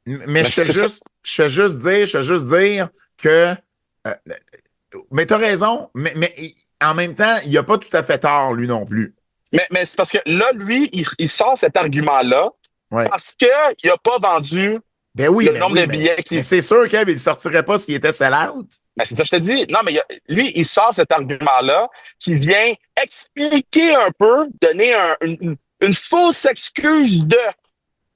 Mais je fais juste dire que mais t'as raison, mais en même temps, il n'a pas tout à fait tort, lui non plus. Mais c'est parce que là, lui, il sort cet argument-là parce qu'il n'a pas vendu le nombre de billets qu'il... Mais c'est sûr qu'il ne sortirait pas s'il était sell-out. Mais c'est ça que je te dis. Non, mais lui, il sort cet argument-là qui vient expliquer un peu, donner une fausse excuse de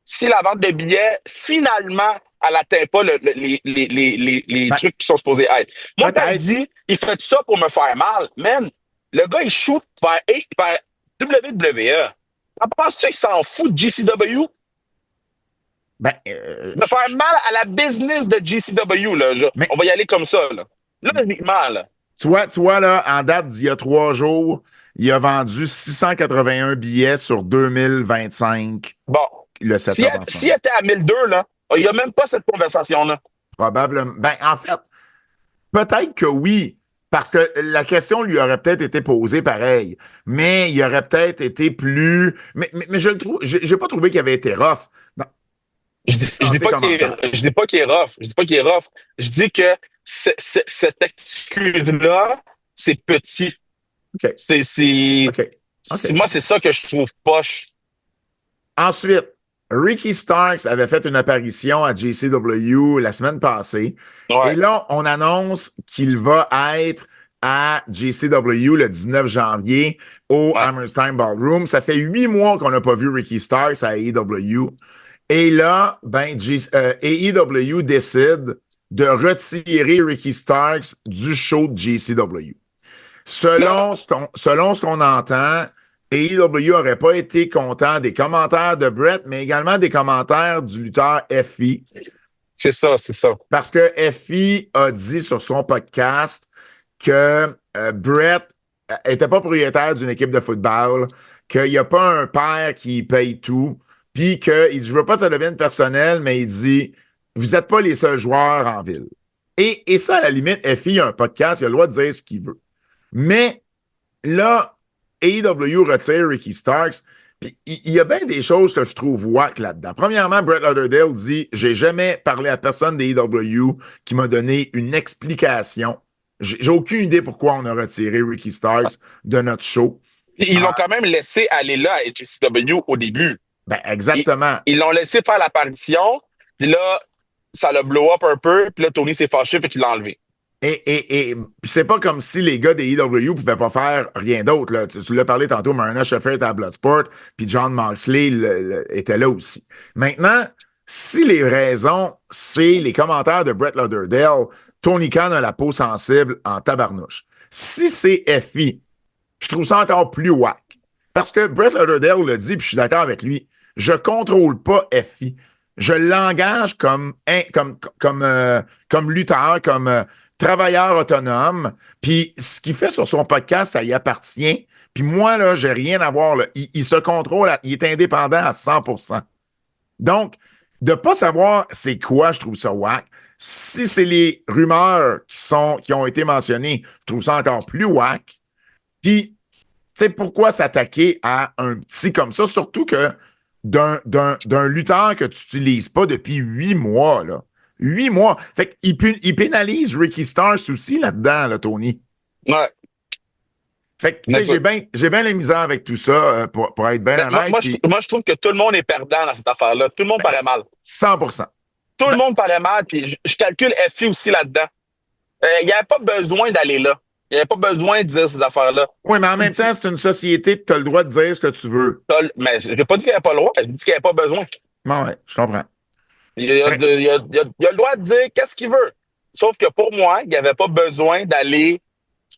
si la vente de billets, finalement, elle n'atteint pas les Ben, trucs qui sont supposés être. Moi, quand il peut-être. dit, il fait ça pour me faire mal, man, le gars, il shoot vers WWE. T'en penses-tu qu'il s'en fout de GCW? Ben, De faire mal à la business de GCW, là. mais On va y aller comme ça, là. Logiquement, là. tu vois, là, en date d'il y a 3 jours, il a vendu 681 billets sur 2025 Bon. le 7 novembre. S'il était à 1002, là, il n'y a même pas cette conversation-là. Probablement. Ben, en fait, peut-être que oui, parce que la question lui aurait peut-être été posée pareil, mais il aurait peut-être été plus. Mais je le trouve, j'ai pas trouvé qu'il avait été rough. Dans, Je dans dis ses pas commentaires. je dis pas qu'il est rough. Je dis pas qu'il est rough. Je dis que cette excuse-là, c'est petit. OK. OK. OK. Moi, c'est ça que je trouve poche. Ensuite, Ricky Starks avait fait une apparition à JCW la semaine passée. Ouais. Et là, on annonce qu'il va être à JCW le 19 janvier au Ouais. Hammerstein Ballroom. Ça fait 8 mois qu'on n'a pas vu Ricky Starks à AEW. Et là, ben, AEW décide de retirer Ricky Starks du show de JCW. Selon ce qu'on entend, AEW n'aurait pas été content des commentaires de Brett, mais également des commentaires du lutteur FI. C'est ça, c'est ça. Parce que FI a dit sur son podcast que Brett n'était pas propriétaire d'une équipe de football, qu'il n'y a pas un père qui paye tout, puis qu'il dit, je veux pas que ça devienne personnel, mais il dit, vous n'êtes pas les seuls joueurs en ville. Et ça, à la limite, FI a un podcast, il a le droit de dire ce qu'il veut. Mais là, AEW retire Ricky Starks. Puis il y a bien des choses que je trouve whack là-dedans. Premièrement, Brett Lauderdale dit, j'ai jamais parlé à personne d'AEW qui m'a donné une explication. J'ai aucune idée pourquoi on a retiré Ricky Starks de notre show. Ils l'ont quand même laissé aller là à JCW au début. Ben, exactement. Ils l'ont laissé faire l'apparition, puis là, ça l'a blow up un peu, puis là, Tony s'est fâché, puis il l'a enlevé. Et c'est pas comme si les gars des EW pouvaient pas faire rien d'autre. Là. Tu l'as parlé tantôt, Marina Sheffer était à Bloodsport, puis John Moxley était là aussi. Maintenant, si les raisons, c'est les commentaires de Brett Lauderdale, Tony Khan a la peau sensible en tabarnouche. Si c'est FI, je trouve ça encore plus whack. Parce que Brett Lauderdale l'a dit, puis je suis d'accord avec lui, je contrôle pas FI. Je l'engage comme lutteur, comme travailleur autonome, puis ce qu'il fait sur son podcast, ça y appartient. Puis moi, là, j'ai rien à voir. Là. Il se contrôle, il est indépendant à 100%. Donc, de pas savoir c'est quoi, je trouve ça whack. Si c'est les rumeurs qui ont été mentionnées, je trouve ça encore plus whack. Puis, tu sais, pourquoi s'attaquer à un petit comme ça, surtout que d'un lutteur que tu n'utilises pas depuis 8 mois, là. 8 mois. Fait qu'il pénalise Ricky Starks aussi là-dedans, là, Tony. Ouais. Fait que, tu sais, j'ai bien la misère avec tout ça, pour être bien honnête. Moi, je trouve que tout le monde est perdant dans cette affaire-là. Tout le monde paraît mal. 100%. Tout le monde paraît mal, puis je calcule FI aussi là-dedans. Il n'y avait pas besoin d'aller là. Il n'y avait pas besoin de dire ces affaires-là. Oui, mais en même temps, c'est une société, tu as le droit de dire ce que tu veux. Mais je n'ai pas dit qu'il n'y avait pas le droit, je dis qu'il n'y avait pas besoin. Bon, ouais, je comprends. Il a le droit de dire qu'est-ce qu'il veut. Sauf que pour moi, il n'y avait pas besoin d'aller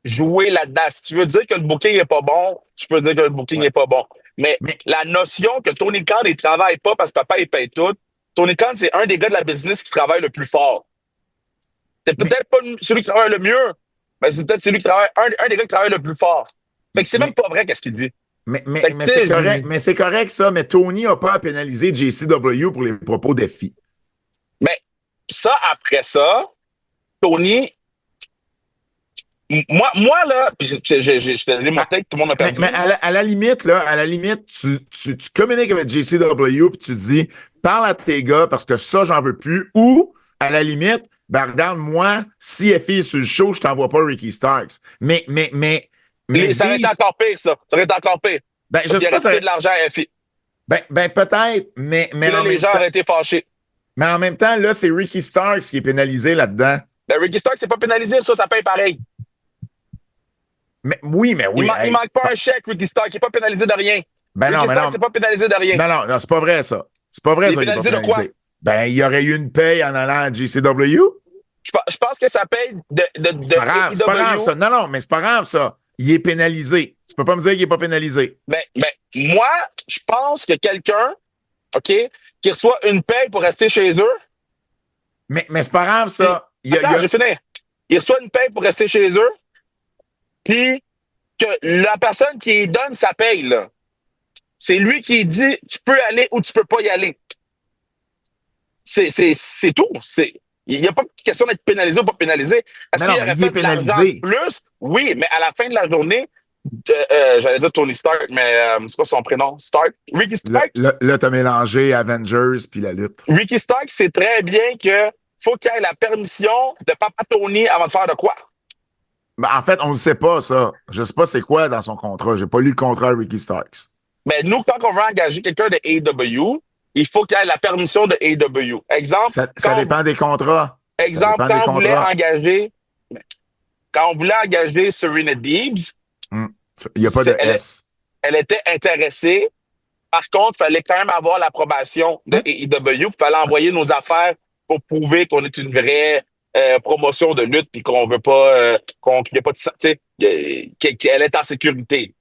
jouer là-dedans. Si tu veux dire que le booking n'est pas bon, tu peux dire que le booking n'est pas bon. Mais la notion que Tony Khan, il ne travaille pas parce que papa, il paye tout. Tony Khan, c'est un des gars de la business qui travaille le plus fort. C'est peut-être pas celui qui travaille le mieux, mais c'est peut-être celui qui travaille, un des gars qui travaille le plus fort. Fait que c'est même pas vrai qu'est-ce qu'il dit. Mais c'est correct, mais c'est correct ça, mais Tony n'a pas à pénaliser JCW pour les propos d'FI. Mais ça, après ça, Tony, moi là, puis je t'ai donné mon tête, tout le monde m'a perdu. Mais à la limite, tu communiques avec JCW puis tu dis, parle à tes gars parce que ça, j'en veux plus. Ou, à la limite, ben regarde, moi, si FI est sur le show, je t'envoie pas Ricky Starks. Mais ça aurait été encore pire, ça. Ça aurait été encore pire. Ben, parce qu'il a resté de l'argent à FI. Ben peut-être, mais là, les gens auraient été fâchés. Mais en même temps, là, c'est Ricky Starks qui est pénalisé là-dedans. Ben, Ricky Starks, c'est pas pénalisé, ça paye pareil. Mais oui. Il manque pas un chèque, Ricky Starks, il n'est pas pénalisé de rien. Ben Ricky Starks, c'est pas pénalisé de rien. Non, c'est pas vrai, ça. C'est pas vrai, ça, il est pénalisé de quoi? Ben, il y aurait eu une paye en allant à GCW. Je pense que ça paye de C'est pas grave, c'est pas grave, ça. AEW. Non, mais c'est pas grave, ça. Il est pénalisé. Tu peux pas me dire qu'il est pas pénalisé. Moi, je pense que quelqu'un, OK, qui reçoit une paye pour rester chez eux. Mais c'est pas grave, ça. Attends, je vais finir. Il reçoit une paye pour rester chez eux, puis que la personne qui lui donne sa paye, là, c'est lui qui dit tu peux aller ou tu peux pas y aller. C'est tout. Il n'y a pas de question d'être pénalisé ou pas pénalisé. Est-ce qu'il aurait fait de l'argent plus? Oui, mais à la fin de la journée, j'allais dire Tony Stark, mais c'est quoi son prénom? Stark? Ricky Stark? Là, t'as mélangé Avengers puis la lutte. Ricky Stark sait très bien que faut qu'il ait la permission de Papa Tony avant de faire de quoi. Ben, en fait, on ne sait pas, ça. Je sais pas c'est quoi dans son contrat. J'ai pas lu le contrat de Ricky Starks. Mais nous, quand on veut engager quelqu'un de AEW, il faut qu'il ait la permission de AEW. Exemple. Ça dépend des contrats. Exemple, quand on voulait engager Serena Deebs, il n'y a pas de S. Elle était intéressée. Par contre, il fallait quand même avoir l'approbation de AEW. Il fallait envoyer nos affaires pour prouver qu'on est une vraie promotion de lutte puis qu'on veut pas qu'il n'y a pas de qu'elle est en sécurité.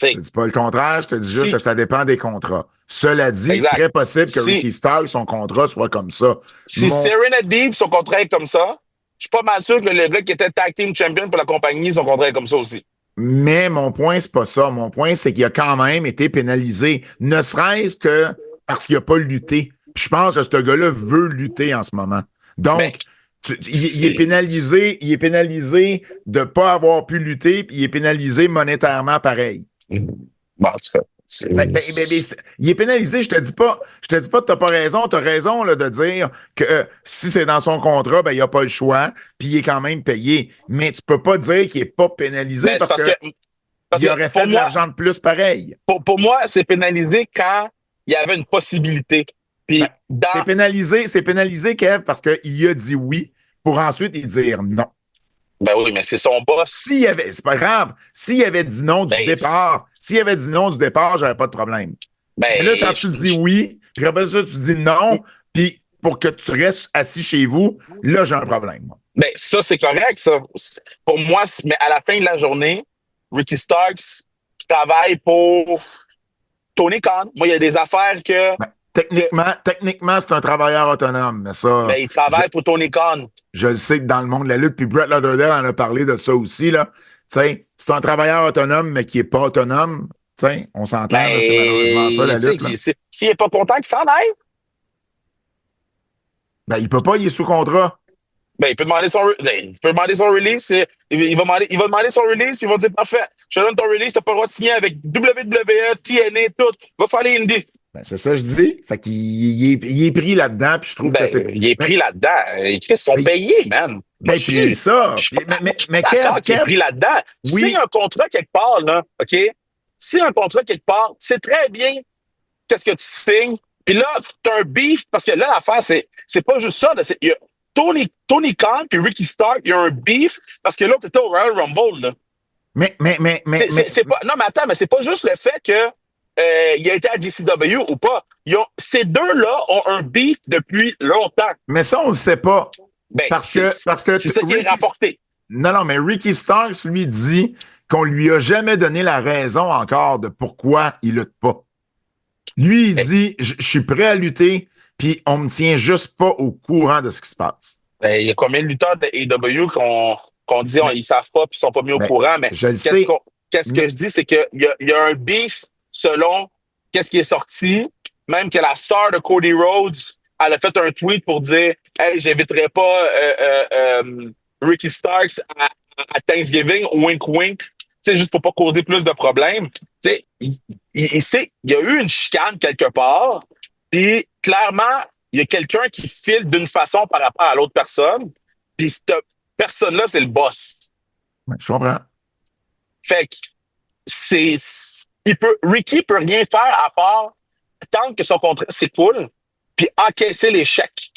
Je te dis pas le contraire, je te dis juste que ça dépend des contrats. Cela dit, très possible que Ricky Starks, son contrat soit comme ça. Si Serena Deeb, son contrat est comme ça, je suis pas mal sûr que le gars qui était tag team champion pour la compagnie, son contrat est comme ça aussi. Mais mon point, c'est pas ça. Mon point, c'est qu'il a quand même été pénalisé, ne serait-ce que parce qu'il n'a pas lutté. Puis je pense que ce gars-là veut lutter en ce moment. Donc, il est pénalisé de ne pas avoir pu lutter, puis il est pénalisé monétairement pareil. Bon, en tout cas, il est pénalisé, je te dis pas que t'as pas raison, t'as raison là, de dire que si c'est dans son contrat, ben il a pas le choix, puis il est quand même payé. Mais tu peux pas dire qu'il est pas pénalisé parce qu'il aurait fait de l'argent de plus pareil. Pour moi, c'est pénalisé quand il y avait une possibilité. Puis c'est pénalisé, Kev, parce qu'il a dit oui pour ensuite y dire non. Ben oui, mais c'est son boss. C'est pas grave. S'il avait dit non du départ, j'aurais pas de problème. Mais là, quand tu dis oui, puis après ça, tu dis non, puis pour que tu restes assis chez vous, là, j'ai un problème. Ben, ça, c'est correct, ça. Pour moi, mais à la fin de la journée, Ricky Starks travaille pour Tony Khan. Moi, il y a des affaires que... Techniquement, c'est un travailleur autonome, mais ça... Mais il travaille pour Tony Khan. Je le sais que dans le monde de la lutte, puis Brett Lauderdale en a parlé de ça aussi, là. T'sais, c'est un travailleur autonome, mais qui n'est pas autonome. T'sais, on s'entend, c'est malheureusement ça, la lutte. S'il n'est pas content, qu'il s'en aille. Ben, il peut pas, il est sous contrat. Ben, il peut demander son release. Il va demander son release, puis il va dire parfait, je te donne ton release, tu n'as pas le droit de signer avec WWE, TNA, tout. Va faire les indies. Ben, c'est ça que je dis. Fait qu'il est pris là-dedans, puis je trouve que c'est... Il est pris là-dedans. Ils sont payés, man. Ben, puis ça. Mais Kev, il est pris là-dedans. Oui. Si y a un contrat quelque part, là, OK? Si y a un contrat quelque part, c'est très bien qu'est-ce que tu signes. Puis là, tu as un beef, parce que là, l'affaire, c'est pas juste ça. Il y a Tony Khan puis Ricky Stark, il y a un beef, parce que là, tu étais au Royal Rumble, là. Mais... Non, mais attends, mais c'est pas juste le fait que il a été à GCW ou pas. Ces deux-là ont un beef depuis longtemps. Mais ça, on le sait pas. Ben, parce que c'est ça qui est rapporté. Non, mais Ricky Starks, lui, dit qu'on lui a jamais donné la raison encore de pourquoi il lutte pas. Lui, il dit, je suis prêt à lutter, puis on me tient juste pas au courant de ce qui se passe. Ben, il y a combien de lutteurs de AEW qu'on dit ils savent pas puis ils sont pas mis au courant, mais qu'est-ce que je dis, c'est qu'il y a un beef selon qu'est-ce qui est sorti, même que la sœur de Cody Rhodes, elle a fait un tweet pour dire « Hey, j'inviterai pas Ricky Starks à Thanksgiving, wink wink », tu sais, juste pour pas causer plus de problèmes. Tu sais, il y a eu une chicane quelque part, puis clairement, il y a quelqu'un qui file d'une façon par rapport à l'autre personne, puis cette personne-là, c'est le boss. Je comprends. Fait que Ricky peut rien faire à part tant que son contrat s'écoule, puis encaisser les chèques.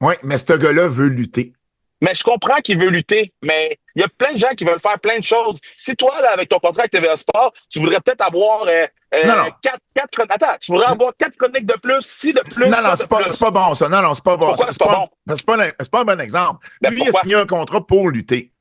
Oui, mais ce gars-là veut lutter. Mais je comprends qu'il veut lutter, mais Il y a plein de gens qui veulent faire plein de choses. Si toi, là, avec ton contrat avec TVA Sport, tu voudrais peut-être avoir Non. Attends, tu voudrais avoir 4 chroniques de plus, si de plus, Non, ça c'est de pas, plus. c'est pas bon, ça. Non, c'est pas bon. Pourquoi c'est pas bon? C'est pas un bon exemple. Ben, Lui, il a pourquoi? signé un contrat pour lutter.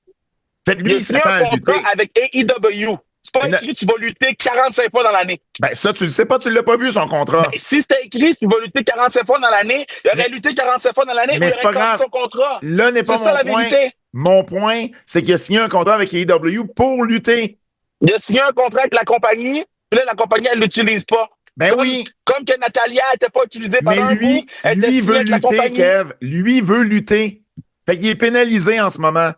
Fait que lui, Il a il signé s'attend un à lutter. contrat avec AEW. C'est pas écrit tu vas lutter 45 fois dans l'année. Ben, ça, tu le sais pas, tu l'as pas vu, son contrat. Ben, si c'était écrit tu vas lutter 45 fois dans l'année, il aurait lutté 45 fois dans l'année ou mais il c'est pas aurait cassé grave. son contrat. Là n'est pas C'est ça mon la point. vérité. Mon point, c'est qu'il a signé un contrat avec AEW pour lutter. Il a signé un contrat avec la compagnie, puis là, la compagnie, elle l'utilise pas. Ben Comme, oui. comme que Natalia n'était pas utilisée Mais pendant un bout, elle était lui signée veut avec la lutter, compagnie. Kev. Lui veut lutter. Fait qu'il est pénalisé en ce moment.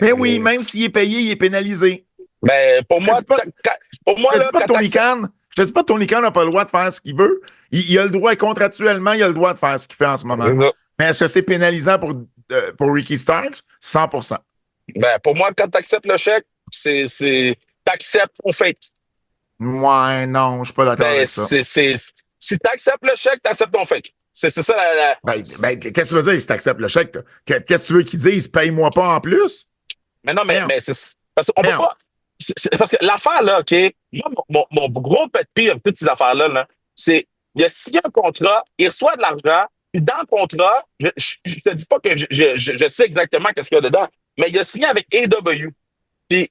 Ben oui, même s'il est payé, il est pénalisé. Ben, pour moi, Je te dis pas que Tony Khan, je te dis pas que Tony Khan n'a pas le droit de faire ce qu'il veut. Il a le droit, contractuellement, il a le droit de faire ce qu'il fait en ce moment. Mais est-ce que c'est pénalisant pour Ricky Starks? 100%. Ben, pour moi, quand tu acceptes le chèque, t'acceptes ton fait. Ouais, non, je suis pas d'accord Ben, avec ça. si tu acceptes le chèque, tu acceptes ton fait. C'est ça qu'est-ce que tu veux dire si tu acceptes le chèque? Qu'est-ce que tu veux qu'ils disent? Paye-moi pas en plus? Mais non, mais c'est. Parce qu'on peut pas. Parce que l'affaire, là, OK, moi, mon gros pet pire de toutes ces affaires-là, là, c'est il a signé un contrat, il reçoit de l'argent, puis dans le contrat, je te dis pas que je sais exactement qu'est-ce qu'il y a dedans, mais il a signé avec AEW. Puis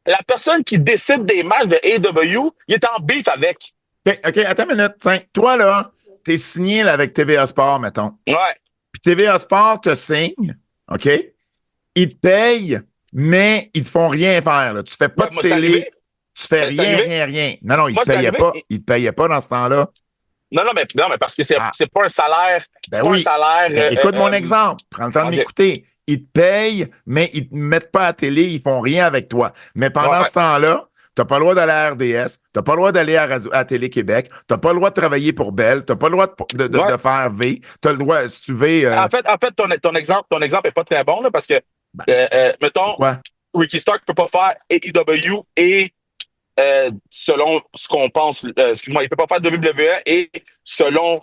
la personne qui décide des matchs de AEW, il est en beef avec. OK, attends une minute. Tiens, toi, là, t'es signé là, avec TVA Sport, mettons. Ouais. Puis TVA Sport te signe, OK? Ils te payent, mais ils te font rien faire. Là. Tu fais pas de télé, tu fais rien. Non, ils te payaient pas dans ce temps-là. Non, mais parce que c'est pas un salaire. Ben oui. Pas un salaire. Écoute mon exemple. Prends le temps de m'écouter. Ils te payent, mais ils te mettent pas à télé, ils font rien avec toi. Mais pendant ce temps-là, t'as pas le droit d'aller à RDS, t'as pas le droit d'aller à Télé-Québec, t'as pas le droit de travailler pour Bell, t'as pas le droit de faire V, t'as le droit, si tu veux... En fait, ton exemple est pas très bon, là, parce que, mettons, Ricky Stark peut pas faire AEW et selon ce qu'on pense, excuse-moi, il peut pas faire WWE et selon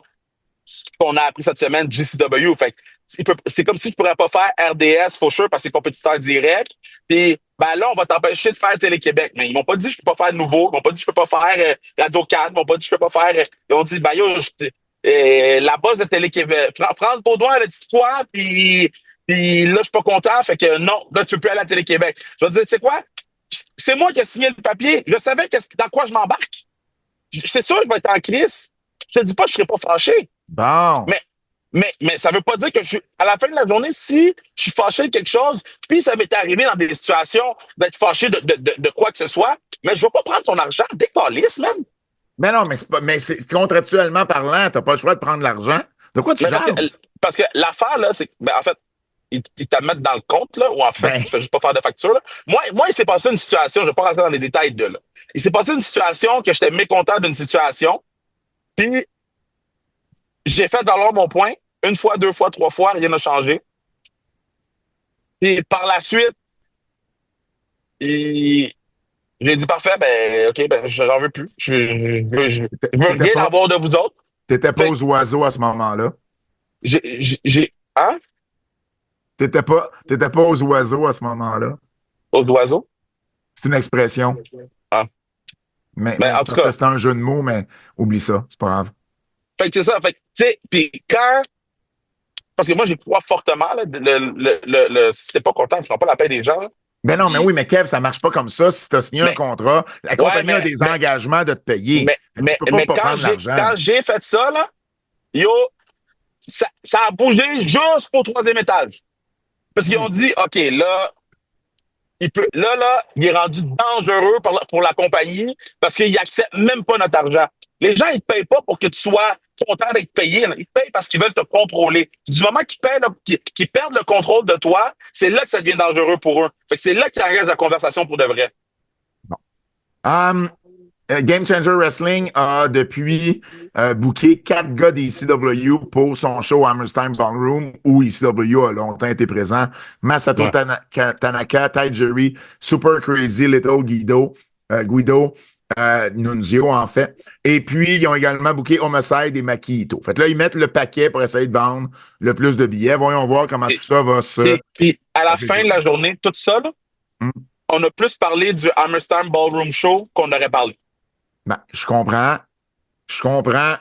ce qu'on a appris cette semaine, GCW. Fait c'est comme si tu pourrais pas faire RDS, for sure, parce que c'est compétiteur direct. Puis, ben là, on va t'empêcher de faire Télé-Québec. Mais ils m'ont pas dit que je peux pas faire nouveau. Ils m'ont pas dit que je peux pas faire Radio-Can. Ils m'ont pas dit que je peux pas faire... ils ont dit, ben yo, la boss de Télé-Québec. France Baudouin, elle a dit quoi? Puis là, je suis pas content. Fait que non, là, tu peux plus aller à Télé-Québec. Je vais te dire, tu sais quoi? C'est moi qui ai signé le papier. Je savais dans quoi je m'embarque. C'est sûr que je vais être en crise. Je te dis pas que je serai pas fâché. Bon. Mais ça veut pas dire que à la fin de la journée, si je suis fâché de quelque chose, puis ça m'est arrivé dans des situations d'être fâché de quoi que ce soit, mais je vais pas prendre ton argent. Décalisse, man. Mais non, mais c'est contractuellement parlant, t'as pas le choix de prendre l'argent. De quoi tu jases? Parce que l'affaire, là, c'est en fait, ils te mettent dans le compte, là, ou en fait, tu fais juste pas faire de facture, là. Moi, il s'est passé une situation, je vais pas rentrer dans les détails de là. Il s'est passé une situation que j'étais mécontent d'une situation, puis j'ai fait valoir mon point, une fois, deux fois, trois fois, rien n'a changé. Puis par la suite, j'ai dit parfait, ben OK, ben j'en veux plus. Je veux rien avoir de vous autres. T'étais pas aux oiseaux à ce moment-là. Hein? T'étais pas aux oiseaux à ce moment-là. Aux oiseaux? C'est une expression. Ah. Mais en tout cas, c'était un jeu de mots, mais oublie ça, c'est pas grave. Fait que c'est ça. Fait que, tu sais, puis quand. Parce que moi, j'ai crois fortement, là, si t'es pas content, tu prends pas la paix des gens. Là. Ben non, mais oui, mais Kev, ça marche pas comme ça. Si t'as signé un contrat, la compagnie a des engagements de te payer. Mais quand j'ai fait ça, là, yo, ça a bougé juste au 3e étage. Parce qu'ils ont dit, OK, là, il est rendu dangereux pour la compagnie parce qu'il n'accepte même pas notre argent. Les gens, ils ne te payent pas pour que tu sois content d'être payé. Là. Ils te payent parce qu'ils veulent te contrôler. Du moment qu'ils perdent le contrôle de toi, c'est là que ça devient dangereux pour eux. Fait que c'est là qu'ils engagent la conversation pour de vrai. Bon. Game Changer Wrestling a depuis booké 4 gars d'ECW pour son show Hammerstein Ballroom où ECW a longtemps été présent. Masato Tanaka, Tajiri, Super Crazy, Little Guido. Guido Nunzio, en fait. Et puis, ils ont également booké Homicide et Makito. Fait que là, ils mettent le paquet pour essayer de vendre le plus de billets. Voyons voir comment tout ça va se... Puis, à la fin de la journée, tout ça, là, Hmm. on a plus parlé du Hammerstein Ballroom Show qu'on aurait parlé. Ben, je comprends,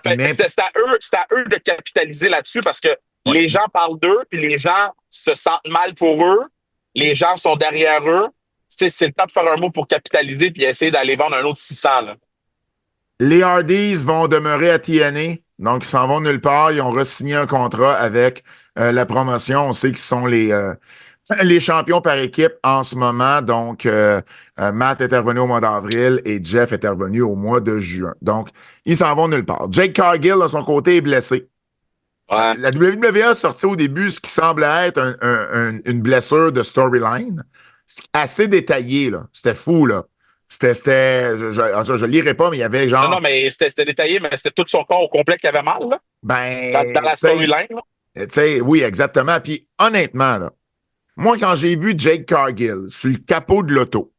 mais... C'est à eux de capitaliser là-dessus parce que les gens parlent d'eux, puis les gens se sentent mal pour eux. Les gens sont derrière eux. C'est le temps de faire un mot pour capitaliser puis essayer d'aller vendre un autre 600. Là. Les Hardys vont demeurer à TNA, donc ils s'en vont nulle part. Ils ont re-signé un contrat avec la promotion. On sait qu'ils sont les champions par équipe en ce moment. Donc, Matt est revenu au mois d'avril et Jeff est revenu au mois de juin. Donc, ils s'en vont nulle part. Jake Cargill, de son côté, est blessé. Ouais. La WWE a sorti au début ce qui semblait être une blessure de storyline. Assez détaillé, là. C'était fou, là. Je lirai pas, mais il y avait genre. Non, mais c'était détaillé, mais c'était tout son corps au complet qui avait mal, là, dans la storyline. Tu sais, oui, exactement. Puis honnêtement, là, moi, quand j'ai vu Jake Cargill sur le capot de l'auto,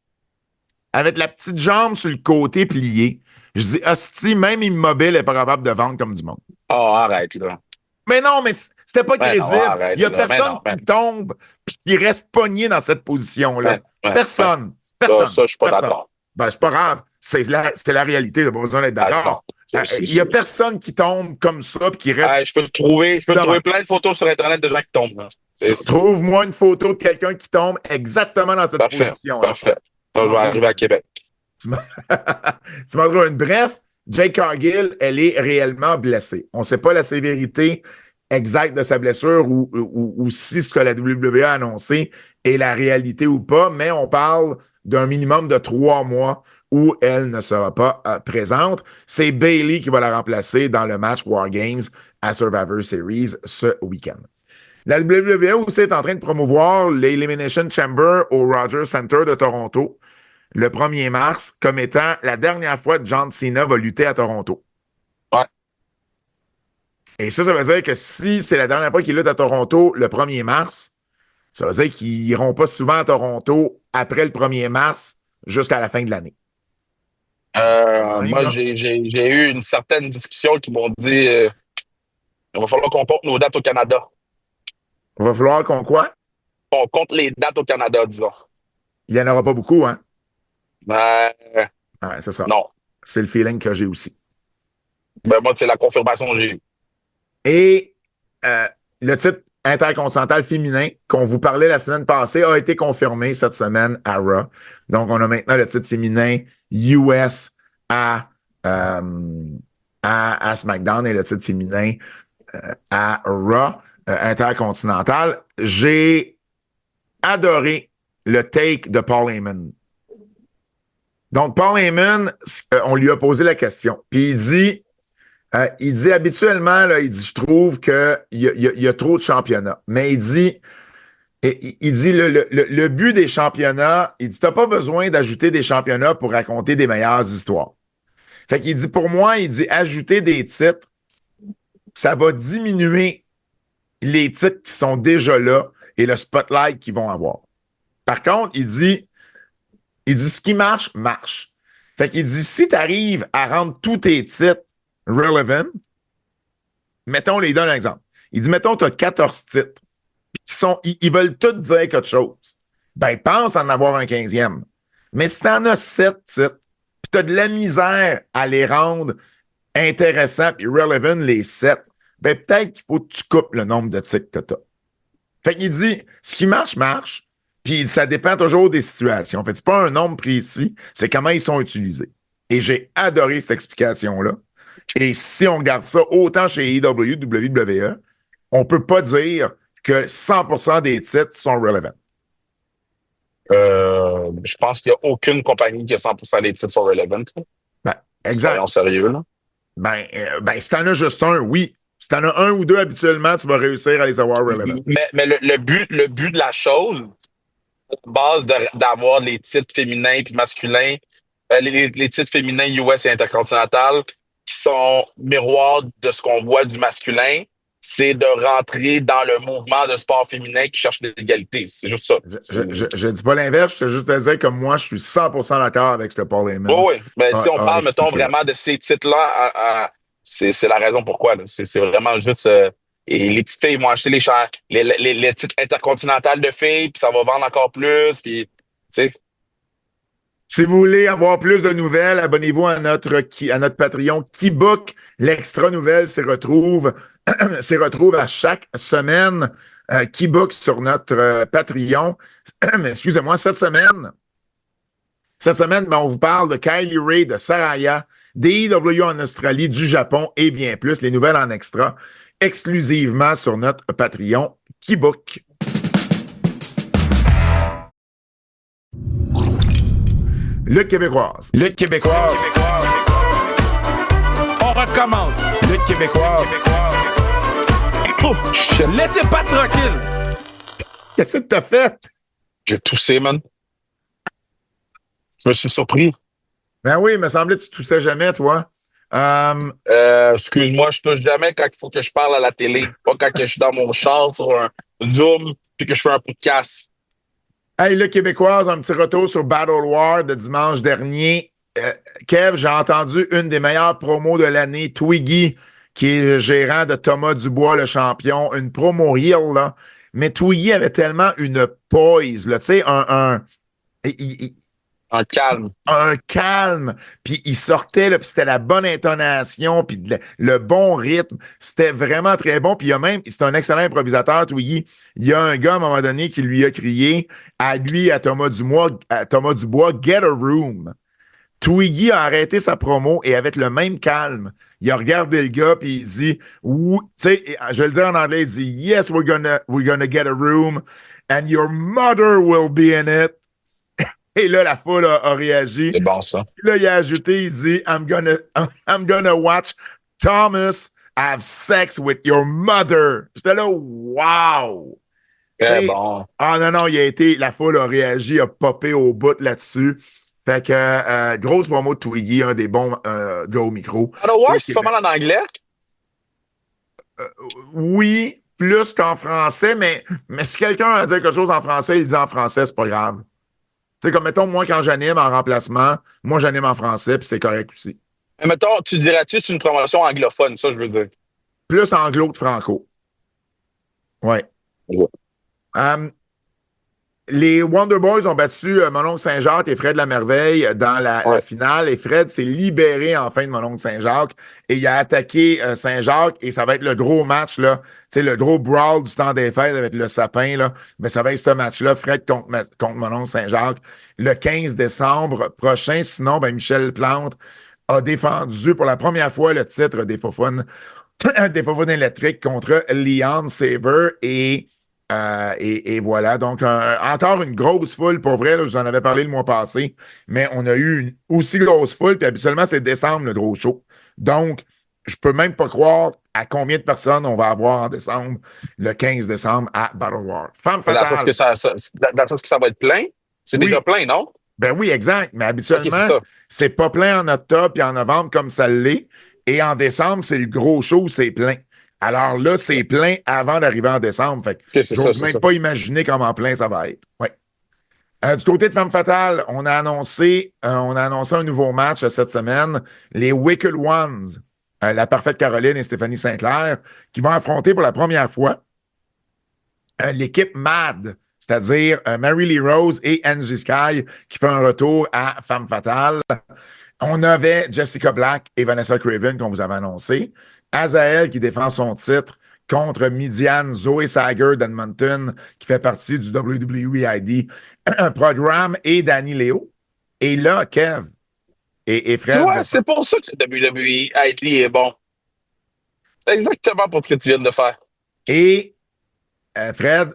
avec la petite jambe sur le côté plié, je dis, hostie, même immobile est pas capable de vendre comme du monde. Oh, arrête, là. Mais non, mais c'était pas crédible. Arrête, il y a là. personne qui tombe puis qui reste pogné dans cette position-là. Personne. Ça, je suis pas d'accord. Ben, c'est pas grave. C'est la réalité. Il n'y a pas besoin d'être d'accord. Il n'y a personne qui tombe comme ça puis qui reste. Je peux te trouver plein de photos sur Internet de gens qui tombent. Là. Trouve-moi une photo de quelqu'un qui tombe exactement dans cette position. Parfait. Ça, je vais arriver à Québec. Tu m'en trouves une. Bref, Jake Cargill, elle est réellement blessée. On ne sait pas la sévérité exacte de sa blessure ou si ce que la WWE a annoncé est la réalité ou pas, mais on parle d'un minimum de 3 mois où elle ne sera pas présente. C'est Bayley qui va la remplacer dans le match War Games à Survivor Series ce week-end. La WWE aussi est en train de promouvoir l'Elimination Chamber au Rogers Center de Toronto le 1er mars comme étant la dernière fois que John Cena va lutter à Toronto. Ouais. Et ça veut dire que si c'est la dernière fois qu'il lutte à Toronto le 1er mars, ça veut dire qu'ils n'iront pas souvent à Toronto après le 1er mars jusqu'à la fin de l'année. Moi, j'ai eu une certaine discussion qui m'ont dit il va falloir qu'on compte nos dates au Canada. Il va falloir qu'on quoi? On compte les dates au Canada, disons. Il n'y en aura pas beaucoup, hein? Ouais, C'est ça. non. C'est le feeling que j'ai aussi. Ben, moi, c'est la confirmation que j'ai eue. Et le titre intercontinental féminin qu'on vous parlait la semaine passée a été confirmé cette semaine à Raw. Donc, on a maintenant le titre féminin US à SmackDown et le titre féminin à Raw intercontinental. J'ai adoré le take de Paul Heyman. Donc, Paul Heyman, on lui a posé la question. Puis il dit habituellement, là, il dit, je trouve qu'il y a trop de championnats. Mais il dit le but des championnats, il dit, t'as pas besoin d'ajouter des championnats pour raconter des meilleures histoires. Fait qu'il dit, pour moi, il dit, ajouter des titres, ça va diminuer les titres qui sont déjà là et le spotlight qu'ils vont avoir. Par contre, il dit, ce qui marche, marche. Fait qu'il dit, si tu arrives à rendre tous tes titres relevant, mettons, il donne un exemple. Il dit, mettons, tu as 14 titres. Ils veulent tous dire quelque chose. Ben, pense en avoir un 15e. Mais si tu en as 7 titres, puis tu as de la misère à les rendre intéressants puis relevant les 7, ben, peut-être qu'il faut que tu coupes le nombre de titres que tu as. Fait qu'il dit, ce qui marche, marche. Puis ça dépend toujours des situations. En fait, c'est pas un nombre précis, c'est comment ils sont utilisés. Et j'ai adoré cette explication-là. Et si on regarde ça autant chez AEW, WWE, on peut pas dire que 100% des titres sont relevant. Je pense qu'il n'y a aucune compagnie qui a 100% des titres sont relevant. Ben, exact. Soyons sérieux, là. Ben, si t'en as juste un, oui. Si t'en as un ou deux habituellement, tu vas réussir à les avoir relevant. Mais le but de la chose, base d'avoir les titres féminins et masculins, les titres féminins US et intercontinental qui sont miroirs de ce qu'on voit du masculin, c'est de rentrer dans le mouvement de sport féminin qui cherche l'égalité. C'est juste ça. Je dis pas l'inverse, je te juste te dire que moi, je suis 100% d'accord avec ce que Paul Heyman Oui. Ben, si on parle, mettons, expliqué. vraiment de ces titres-là, c'est la raison pourquoi. Là. C'est vraiment juste... et les petites filles vont acheter les titres intercontinentales de filles, puis ça va vendre encore plus, puis... Tu sais... Si vous voulez avoir plus de nouvelles, abonnez-vous à notre Patreon Keybook. L'extra nouvelle s'y retrouve à chaque semaine. Keybook sur notre Patreon. Excusez-moi, cette semaine, ben, on vous parle de Kylie Ray, de Saraya, d'AEW en Australie, du Japon et bien plus. Les nouvelles en extra, exclusivement sur notre Patreon Keybook. Lutte québécoise. Lutte québécoise. On recommence. Lutte québécoise. Oh, shit. Laissez pas tranquille. Qu'est-ce que t'as fait? J'ai toussé, man. Je me suis surpris. Ben oui, il me semblait que tu toussais jamais, toi. Excuse-moi, je touche jamais quand il faut que je parle à la télé. Pas quand que je suis dans mon char sur un Zoom puis que je fais un podcast. Hey, le Québécoise, un petit retour sur Battle War de dimanche dernier. Kev, j'ai entendu une des meilleures promos de l'année, Twiggy, qui est gérant de Thomas Dubois, le champion, une promo heel, là. Mais Twiggy avait tellement une poise, là, tu sais, Un calme. un calme, puis il sortait, là, puis c'était la bonne intonation, puis le bon rythme, c'était vraiment très bon, puis c'est un excellent improvisateur, Twiggy. Il y a un gars, à un moment donné, qui lui a crié, à Thomas Dubois, « Get a room ». Twiggy a arrêté sa promo et avec le même calme, il a regardé le gars, puis il dit, tu sais, je vais le dire en anglais, il dit, « Yes, we're gonna get a room, and your mother will be in it ». Et là, la foule a réagi. C'est bon, ça. Puis là, il a ajouté, il dit, I'm gonna watch Thomas have sex with your mother. J'étais là, wow! Très bon. Ah non, la foule a réagi, a popé au bout là-dessus. Fait que, grosse promo de Twiggy, un des bons gars au micro. Alors, ouais, c'est pas mal en anglais. Oui, plus qu'en français, mais si quelqu'un a dit quelque chose en français, il dit en français, c'est pas grave. Tu sais, comme mettons, moi, quand j'anime en remplacement, moi, j'anime en français, puis c'est correct aussi. Mais mettons, tu dirais-tu c'est une promotion anglophone, ça, je veux dire. Plus anglo que franco. Ouais. Les Wonder Boys ont battu mon oncle Saint-Jacques et Fred Lamerveille dans la finale. Et Fred s'est libéré en fin de mon oncle Saint-Jacques. Et il a attaqué Saint-Jacques. Et ça va être le gros match, là. Tu sais, le gros brawl du temps des fêtes avec le sapin, là. Mais ça va être ce match-là, Fred contre mon oncle Saint-Jacques, le 15 décembre prochain. Sinon, ben, Michel Plante a défendu pour la première fois le titre des Faufounes électriques contre Leon Saver et voilà, donc encore une grosse foule, pour vrai, là, je vous en avais parlé le mois passé, mais on a eu une aussi grosse foule, puis habituellement, c'est décembre, le gros show. Donc, je peux même pas croire à combien de personnes on va avoir en décembre, le 15 décembre à Battle War. Femme fatale. Dans le sens que ça va être plein? C'est déjà plein, non? Ben oui, exact, mais habituellement, c'est pas plein en octobre et en novembre comme ça l'est, et en décembre, c'est le gros show, c'est plein. Alors là, c'est plein avant d'arriver en décembre. Fait que j'ose même pas imaginer comment plein ça va être. Ouais. Du côté de Femme Fatale, on a annoncé un nouveau match cette semaine. Les Wicked Ones, la Parfaite Caroline et Stéphanie Saint-Clair, qui vont affronter pour la première fois l'équipe MAD, c'est-à-dire Mary Lee Rose et Angie Sky, qui fait un retour à Femme Fatale. On avait Jessica Black et Vanessa Craven qu'on vous avait annoncé. Azael qui défend son titre contre Midian Zoe Sager d'Edmonton qui fait partie du WWE programme et Danny Leo. Et là, Kev et Fred... Tu vois, c'est pour ça que le WWE est bon. C'est exactement pour ce que tu viens de faire. Et Fred,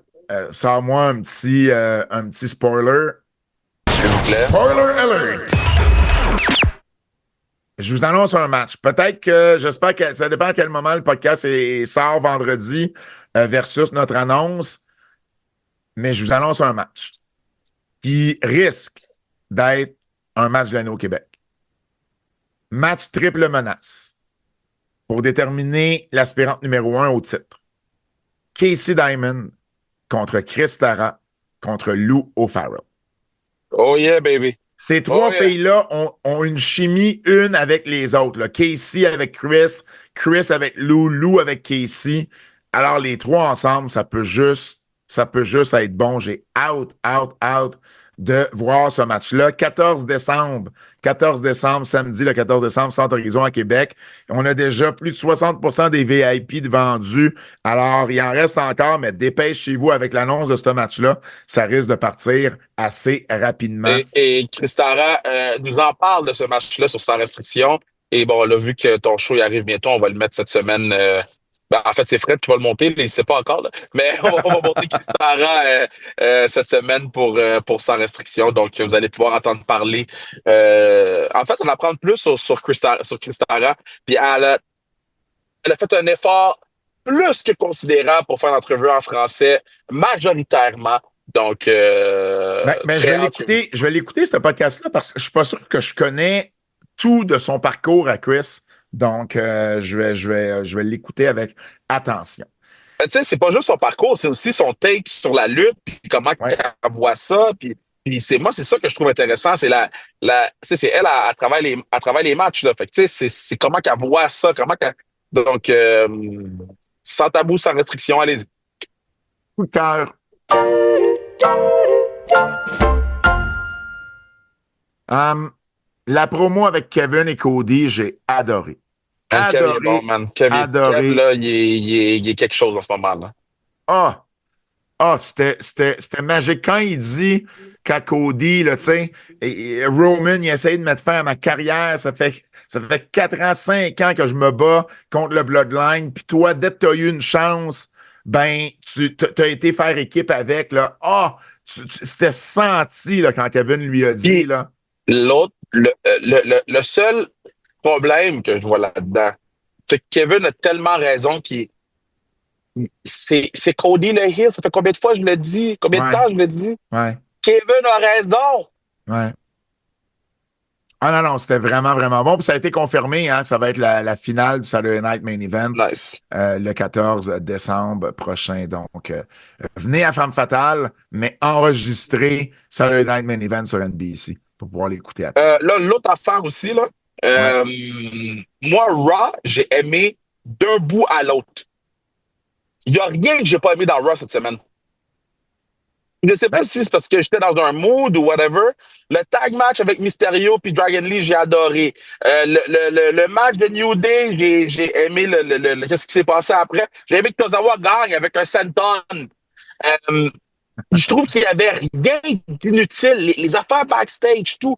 sors-moi un petit spoiler. Spoiler alert! Je vous annonce un match. Peut-être que, j'espère que ça dépend à quel moment le podcast sort vendredi versus notre annonce, mais je vous annonce un match qui risque d'être un match de l'année au Québec. Match triple menace pour déterminer l'aspirante numéro 1 au titre. Casey Diamond contre Chris Tara contre Lou O'Farrell. Oh yeah, baby. Ces trois Oh, yeah. filles-là ont une chimie une avec les autres. Là. Casey avec Chris, Chris avec Lou, Lou avec Casey. Alors, les trois ensemble, ça peut juste être bon. J'ai out de voir ce match-là. 14 décembre, samedi, le 14 décembre, Centre Horizon à Québec. On a déjà plus de 60% des VIP de vendus. Alors, il en reste encore, mais dépêchez-vous avec l'annonce de ce match-là. Ça risque de partir assez rapidement. Et Christara nous en parle de ce match-là sur Sans Restriction. Et bon, là, vu que ton show il arrive bientôt, on va le mettre cette semaine. En fait, c'est Fred qui va le monter, mais il ne sait pas encore. Là. Mais on va monter Christara cette semaine pour Sans Restriction. Donc, vous allez pouvoir entendre parler. En fait, on apprend plus sur Christara. Puis elle a fait un effort plus que considérable pour faire l'entrevue en français, majoritairement. Donc, je vais l'écouter, ce podcast-là, parce que je suis pas sûr que je connais tout de son parcours à Chris. Donc, je vais l'écouter avec attention. Tu sais, c'est pas juste son parcours, c'est aussi son take sur la lutte, puis comment elle voit ça. Puis c'est ça que je trouve intéressant, c'est c'est elle, elle travaille les matchs. Là. Fait que, tu sais, c'est comment qu'elle voit ça, Donc, sans tabou, sans restriction, allez-y. Coup de cœur. La promo avec Kevin et Cody, j'ai adoré. Kevin est bon, man. Kevin, là, il est quelque chose en ce moment-là. C'était magique. Quand il dit qu'à Cody, là, tu sais, Roman, il essaye de mettre fin à ma carrière. Ça fait 4 ans, 5 ans que je me bats contre le Bloodline. Puis toi, dès que tu as eu une chance, ben, tu as été faire équipe avec, là. C'était senti, là, quand Kevin lui a dit, là. L'autre, le seul problème que je vois là-dedans, c'est que Kevin a tellement raison c'est Cody le heel. Ça fait combien de fois je le dis? Combien de temps je le dis? Ouais. Kevin a raison! Ouais. Ah non, c'était vraiment, vraiment bon. Puis ça a été confirmé, hein, ça va être la finale du Saturday Night Main Event. Nice. Le 14 décembre prochain. Donc, venez à Femme Fatale, mais enregistrez Saturday Night Main Event sur NBC pour pouvoir l'écouter après. Là, l'autre affaire aussi, là. Moi, Raw, j'ai aimé d'un bout à l'autre. Il n'y a rien que j'ai pas aimé dans Raw cette semaine. Je ne sais pas si c'est parce que j'étais dans un mood ou whatever. Le tag match avec Mysterio puis Dragon Lee, j'ai adoré. Le match de New Day, j'ai aimé qu'est-ce qui s'est passé après. J'ai aimé que Tozawa gagne avec un senton. Je trouve qu'il y avait rien d'inutile. Les affaires backstage, tout.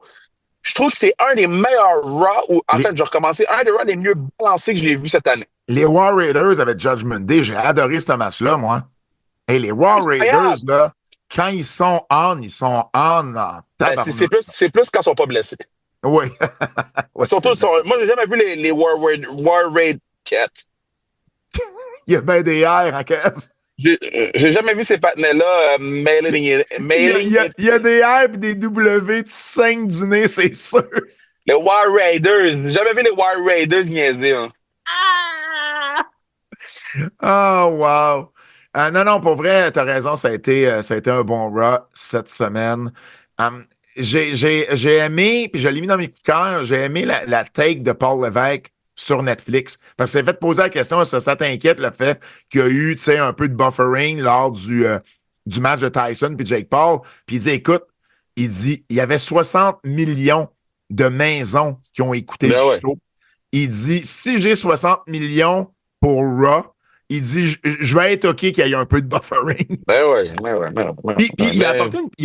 Je trouve que c'est un des meilleurs Raw, ou en fait, je vais recommencer, un des Raw les mieux balancés que je l'ai vu cette année. Les War Raiders avec Judgment Day, j'ai adoré ce match-là, moi. Et les War Raiders, là, quand ils sont on. C'est plus quand ils sont pas blessés. Oui. Ouais, surtout, moi, j'ai jamais vu les War Raid Cats. Il y a bien des airs, hein, Kev? J'ai jamais vu ces patinets-là mailing. Il y a des R et des W, tu saignes du nez, c'est sûr. Les War Raiders. J'ai jamais vu les War Raiders niaiser. Hein. Oh, wow. Non, pour vrai, t'as raison, ça a été un bon Raw cette semaine. J'ai aimé, puis je l'ai mis dans mes coups de cœur, j'ai aimé la take de Paul Lévesque sur Netflix. Parce que ça fait poser la question, ça t'inquiète le fait qu'il y a eu, tu sais, un peu de buffering lors du match de Tyson puis Jake Paul. Puis il dit, écoute, il y avait 60 millions de maisons qui ont écouté le show. Il dit, si j'ai 60 millions pour Raw, il dit, je vais être OK qu'il y ait un peu de buffering. Puis il a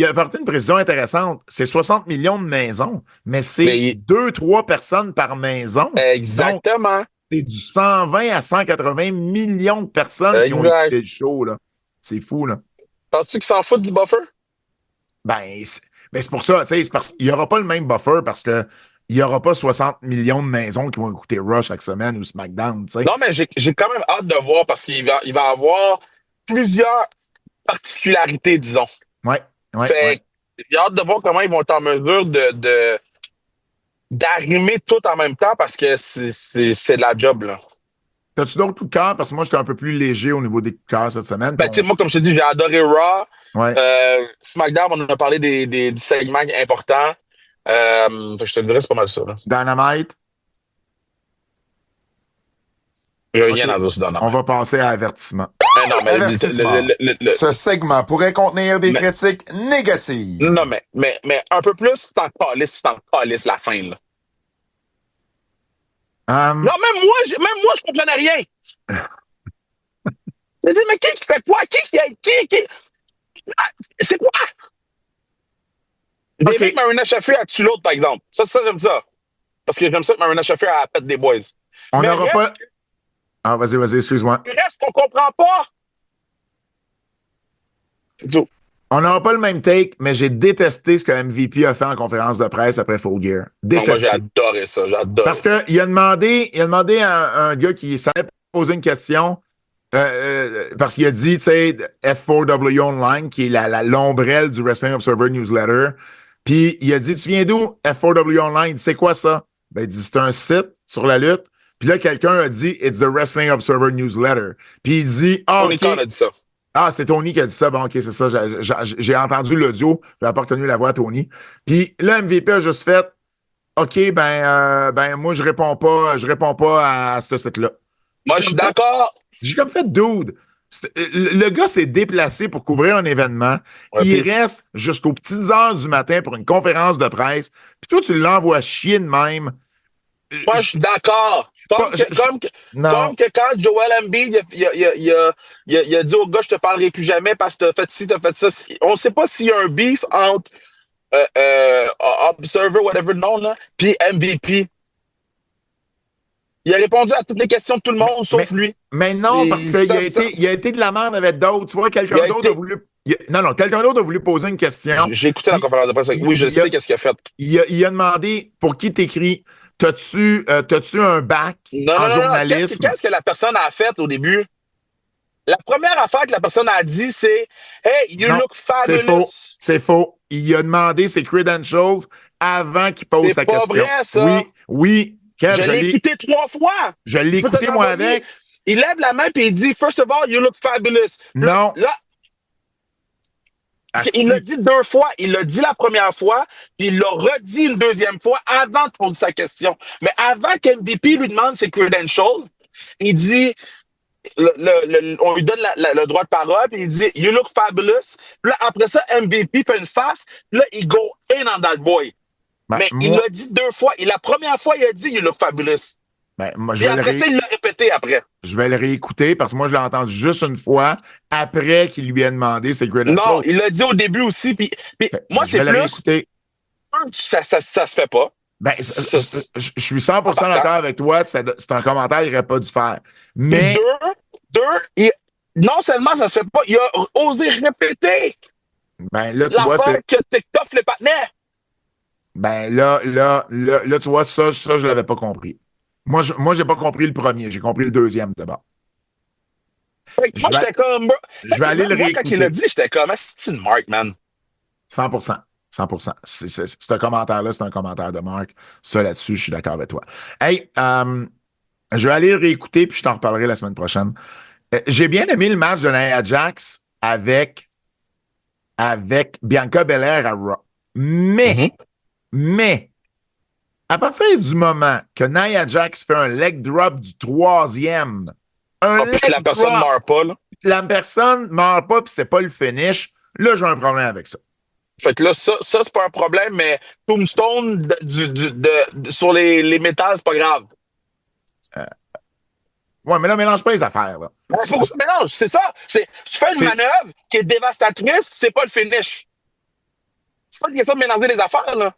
apporté une précision intéressante. C'est 60 millions de maisons, mais c'est 2-3 personnes par maison. Exactement. Donc, c'est du 120 à 180 millions de personnes qui ont écouté le show. Là. C'est fou, là. Penses-tu qu'ils s'en foutent du buffer? C'est pour ça, tu sais, il n'y aura pas le même buffer parce que il n'y aura pas 60 millions de maisons qui vont écouter Raw chaque semaine ou SmackDown, tu sais. Non, mais j'ai quand même hâte de voir parce qu'il va avoir plusieurs particularités, disons. J'ai hâte de voir comment ils vont être en mesure d'arrimer tout en même temps parce que c'est de la job, là. T'as-tu d'autres coups de cœur? Parce que moi, j'étais un peu plus léger au niveau des coups de cœur cette semaine. Ben, tu sais, moi, comme je te dis, j'ai adoré Raw. Ouais. SmackDown, on en a parlé du segment important. Fait que je te dirais, c'est pas mal ça. Là. Dynamite. Il n'y a rien Ok. à dire sur Dynamite. On va passer à avertissement. Non, mais Avertissement. Ce segment pourrait contenir des critiques négatives. non, mais un peu plus, c'est en calice la fin, là. Non, même moi, je comprenais rien. Je dis, mais qui fait quoi? Qui? Ah, c'est quoi? Des mecs, Marina Shafir a tué l'autre, par exemple. Ça, j'aime ça. Parce que j'aime ça que Marina Shafir a pète des boys. On Mais n'aura reste- pas. Ah, vas-y, excuse-moi. Le reste qu'on comprend pas. C'est tout. On n'aura pas le même take, mais j'ai détesté ce que MVP a fait en conférence de presse après Full Gear. Non, moi, j'ai Détesté. adoré ça. J'adore Parce ça. qu'il a demandé à un gars qui savait poser une question, parce qu'il a dit, tu sais, F4W Online, qui est l'ombrelle du Wrestling Observer Newsletter. Puis il a dit, tu viens d'où, F4W Online? Il dit, c'est quoi ça? Ben, il dit, c'est un site sur la lutte. Puis là, quelqu'un a dit, it's the Wrestling Observer Newsletter. Puis il dit, ah, Tony OK. Khan a dit ça. Ah, c'est Tony qui a dit ça. Bon, OK, c'est ça. J'ai entendu l'audio. Je n'avais pas reconnu la voix à Tony. Puis là, MVP a juste fait, OK, ben moi, je réponds pas à ce site-là. Moi, je suis d'accord. J'ai comme fait dude. Le gars s'est déplacé pour couvrir un événement. Ouais, Il puis- reste jusqu'aux petites heures du matin pour une conférence de presse. Puis toi, tu l'envoies chier de même. Moi, je suis d'accord. Comme Non. comme que quand Joel Embiid il a dit au gars, je te parlerai plus jamais parce que t'as fait ci, t'as fait ça. On sait pas s'il y a un beef entre Observer, whatever le nom, là, puis MVP. Il a répondu à toutes les questions de tout le monde, sauf lui. Mais non, Et parce qu'il ça, a été de la merde avec d'autres. Tu vois, Il quelqu'un a d'autre été- a voulu. Non, quelqu'un d'autre a voulu poser une question. J'ai écouté la conférence de presse. Oui, je sais qu'est-ce qu'il a fait. Il a demandé pour qui t'écris. T'as-tu un bac en journalisme? Qu'est-ce que la personne a fait au début? La première affaire que la personne a dit, c'est Hey, you Non, look c'est fabulous. faux. C'est faux. Il a demandé ses credentials avant qu'il pose C'est sa pas question. vrai, ça. Oui. Kev, Je l'ai écouté 3 fois. je l'ai Je peux te écouté moi l'envoyer. avec. Il lève la main et il dit First of all, you look fabulous. Non. Là, il l'a dit 2 fois. Il l'a dit la première fois, puis il l'a redit une deuxième fois avant de poser sa question. Mais avant qu'MVP lui demande ses credentials, il dit on lui donne le droit de parole, puis il dit You look fabulous. Puis là, après ça, MVP fait une face, puis là, il go in on that boy. Ben, Mais il moi, l'a dit 2 fois. Et la première fois, il a dit You look fabulous. moi, Puis après ça, il l'a répété après. je vais le réécouter parce que moi, je l'ai entendu juste une fois après qu'il lui a demandé ses credentials. Non, il l'a dit au début aussi. Puis moi, Je c'est vais le plus. réécouter. Ça se fait pas. Ben, je suis 100% d'accord avec toi. C'est un commentaire qu'il n'aurait pas dû faire. Mais. Non seulement ça se fait pas, il a osé répéter Ben, là, tu vois, l'affaire que TikTok les partenaires. Ben, là, tu vois, ça, je l'avais pas compris. Moi, j'ai pas compris le premier. J'ai compris le deuxième d'abord. Moi, j'étais comme. Je vais aller le Moi, quand il l'a réécouter. dit, j'étais comme, c'est une marque, man. 100%. 100%. C'est un commentaire-là, c'est un commentaire de Marc. Ça, là-dessus, je suis d'accord avec toi. Hey, je vais aller le réécouter, puis je t'en reparlerai la semaine prochaine. J'ai bien aimé le match de Nia Jax avec Bianca Belair à Raw. Mais, à partir du moment que Nia Jax fait un leg drop du troisième, Puis que la personne ne meurt pas, là. la personne ne meurt pas, puis c'est pas le finish, là, j'ai un problème avec ça. Fait que là, ça c'est pas un problème, mais Tombstone sur les métals, c'est pas grave. Ouais, mais là, mélange pas les affaires, là. Pourquoi tu mélanges? C'est ça. Tu fais une manœuvre qui est dévastatrice, c'est pas le finish. C'est pas une question de mélanger les affaires, là.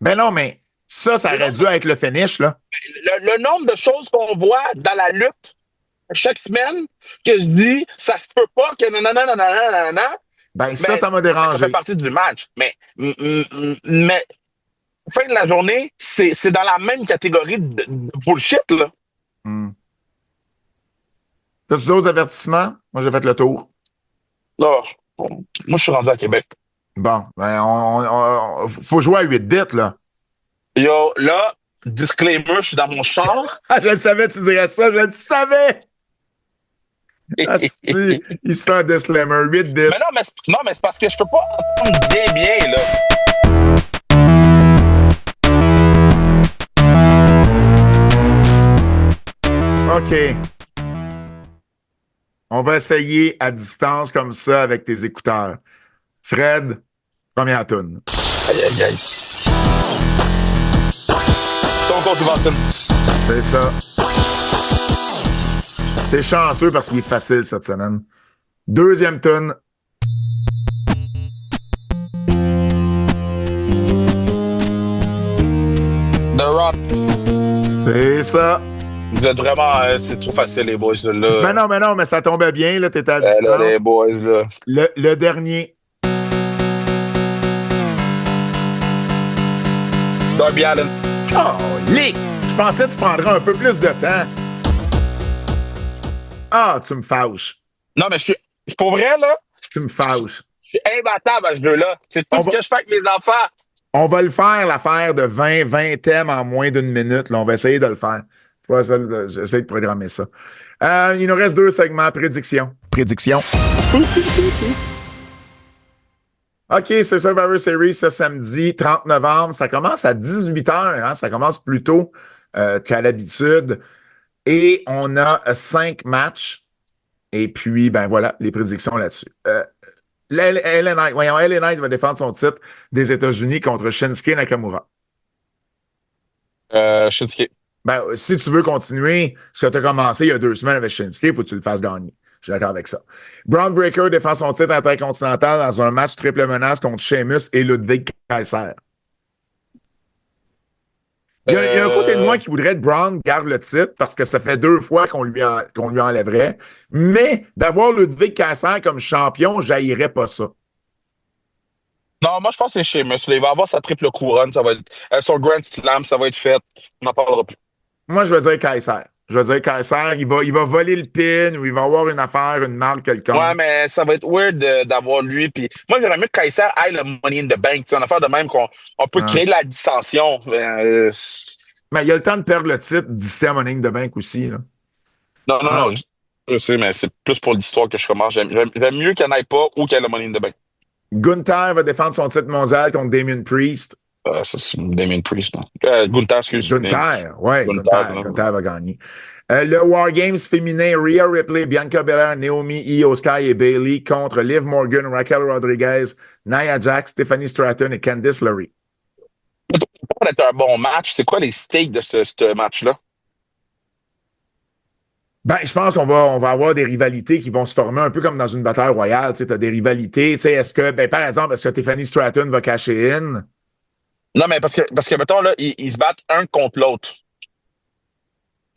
Ben non, mais ça aurait dû être le finish, là. Le nombre de choses qu'on voit dans la lutte chaque semaine que je dis, ça se peut pas que nanana. Ben, ça m'a dérangé. Ça fait partie du match. Mais fin de la journée, c'est dans la même catégorie de bullshit, là. T'as-tu d'autres avertissements? Moi, j'ai fait le tour. Là, moi, je suis rendu à Québec. Bon, ben, faut jouer à 8 bits, là. Yo, là, disclaimer, je suis dans mon char. Ah, je le savais, tu dirais ça, je le savais! Asti, il se fait un disclaimer, 8 bits. Mais non, mais c'est parce que je peux pas entendre bien, là. OK. On va essayer à distance comme ça avec tes écouteurs. Fred, première toune. Aïe, aïe, aïe. Stone Cold Steve Austin. C'est ça. T'es chanceux parce qu'il est facile cette semaine. Deuxième toune. The Rock. C'est ça. Vous êtes vraiment... c'est trop facile, les boys, là. Mais non, mais ça tombait bien, là, t'étais à Là, distance. les boys, là. Le dernier. Darby Allin. Oh, Lick! Je pensais que tu prendrais un peu plus de temps. Ah, tu me fâches. Non, mais je suis... Pour vrai, là, Tu me fâches. je suis imbattable à ce jeu-là. C'est tout ce que je fais avec mes enfants. On va le faire, l'affaire de 20 thèmes en moins d'une minute. Là. On va essayer de le faire. J'essaie de programmer ça. Il nous reste 2 segments. Prédiction. OK, c'est Survivor Series ce samedi, 30 novembre. Ça commence à 18h. Hein? Ça commence plus tôt qu'à l'habitude. Et on a 5 matchs. Et puis, ben voilà, les prédictions là-dessus. LA Knight va défendre son titre des États-Unis contre Shinsuke Nakamura. Shinsuke. Ben, si tu veux continuer ce que tu as commencé il y a 2 semaines avec Shinsuke, il faut que tu le fasses gagner. Je suis d'accord avec ça. Braun Breaker défend son titre intercontinental dans un match triple menace contre Sheamus et Ludwig Kaiser. Il y a un côté de moi qui voudrait que Braun garde le titre parce que ça fait 2 fois qu'on lui enlèverait. Mais d'avoir Ludwig Kaiser comme champion, j'haïrais pas ça. Non, moi, je pense que c'est Sheamus. Il va avoir sa triple couronne. Ça va être, son Grand Slam, ça va être fait. On n'en parlera plus. Moi, je vais dire Kaiser. Il va voler le pin ou il va avoir une affaire, une marque quelconque. Ouais, mais ça va être weird d'avoir lui. Puis moi, j'aimerais mieux que Kaiser aille le Money in the Bank. C'est une affaire de même qu'on peut créer de la dissension. Mais il y a le temps de perdre le titre d'ici à Money in the Bank aussi. Là. Non. Je sais, mais c'est plus pour l'histoire que je commence. J'aime mieux qu'il n'y en ait pas ou qu'il y ait le Money in the Bank. Gunther va défendre son titre mondial contre Damien Priest. Ça, c'est Damien Priest. Gunther, excuse-moi. Gunther va gagner. Le War Games féminin, Rhea Ripley, Bianca Belair, Naomi, Io Sky et Bayley contre Liv Morgan, Raquel Rodriguez, Nia Jax, Stephanie Stratton et Candice LeRae. Pour être un bon match, c'est quoi les stakes de ce match-là? Ben, je pense qu'on va avoir des rivalités qui vont se former un peu comme dans une bataille royale. Tu sais, as des rivalités. Tu sais, est-ce que, ben, par exemple, est-ce que Tiffany Stratton va cacher in? Non, mais parce que mettons, là, ils se battent un contre l'autre.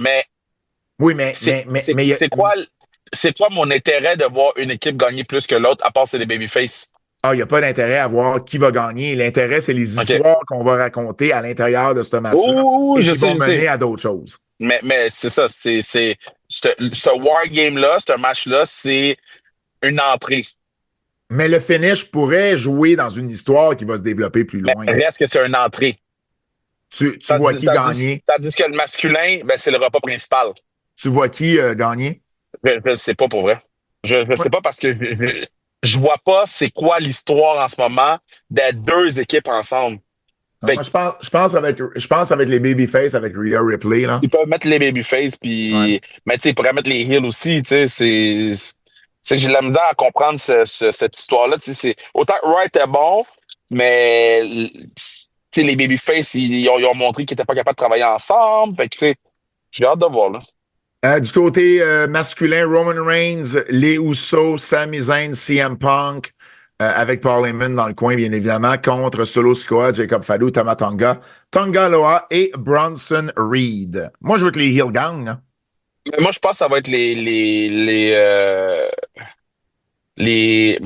Mais. Oui, mais c'est quoi mon intérêt de voir une équipe gagner plus que l'autre, à part c'est les babyface? Ah, il n'y a pas d'intérêt à voir qui va gagner. L'intérêt, c'est les histoires qu'on va raconter à l'intérieur de ce match-là. Et qui vont mener à d'autres choses. Mais c'est ça, ce War Game-là, ce match-là, c'est une entrée. Mais le finish pourrait jouer dans une histoire qui va se développer plus loin. Mais reste que c'est une entrée. Tu vois qui gagner? Tandis que le masculin, ben, c'est le repas principal. Tu vois qui gagner? Je ne sais pas pour vrai. Je ne sais pas parce que je vois pas c'est quoi l'histoire en ce moment des 2 équipes ensemble. Moi, je pense avec les babyface, avec Rhea Ripley. Là. Ils peuvent mettre les babyface, puis mais tu sais, ils pourraient mettre les heels aussi. C'est que j'ai de la misère à comprendre cette histoire-là. Autant que Wright est bon, mais les babyface, ils ont montré qu'ils n'étaient pas capables de travailler ensemble. Fait que j'ai hâte de voir. Là. Du côté masculin, Roman Reigns, les Usos, Sami Zayn, CM Punk, avec Paul Heyman dans le coin, bien évidemment, contre Solo Sikoa, Jacob Fallou, Tama Tonga, Tonga Loa et Bronson Reed. Moi, je veux que les heels gagnent. Là. Mais moi, je pense que ça va être mais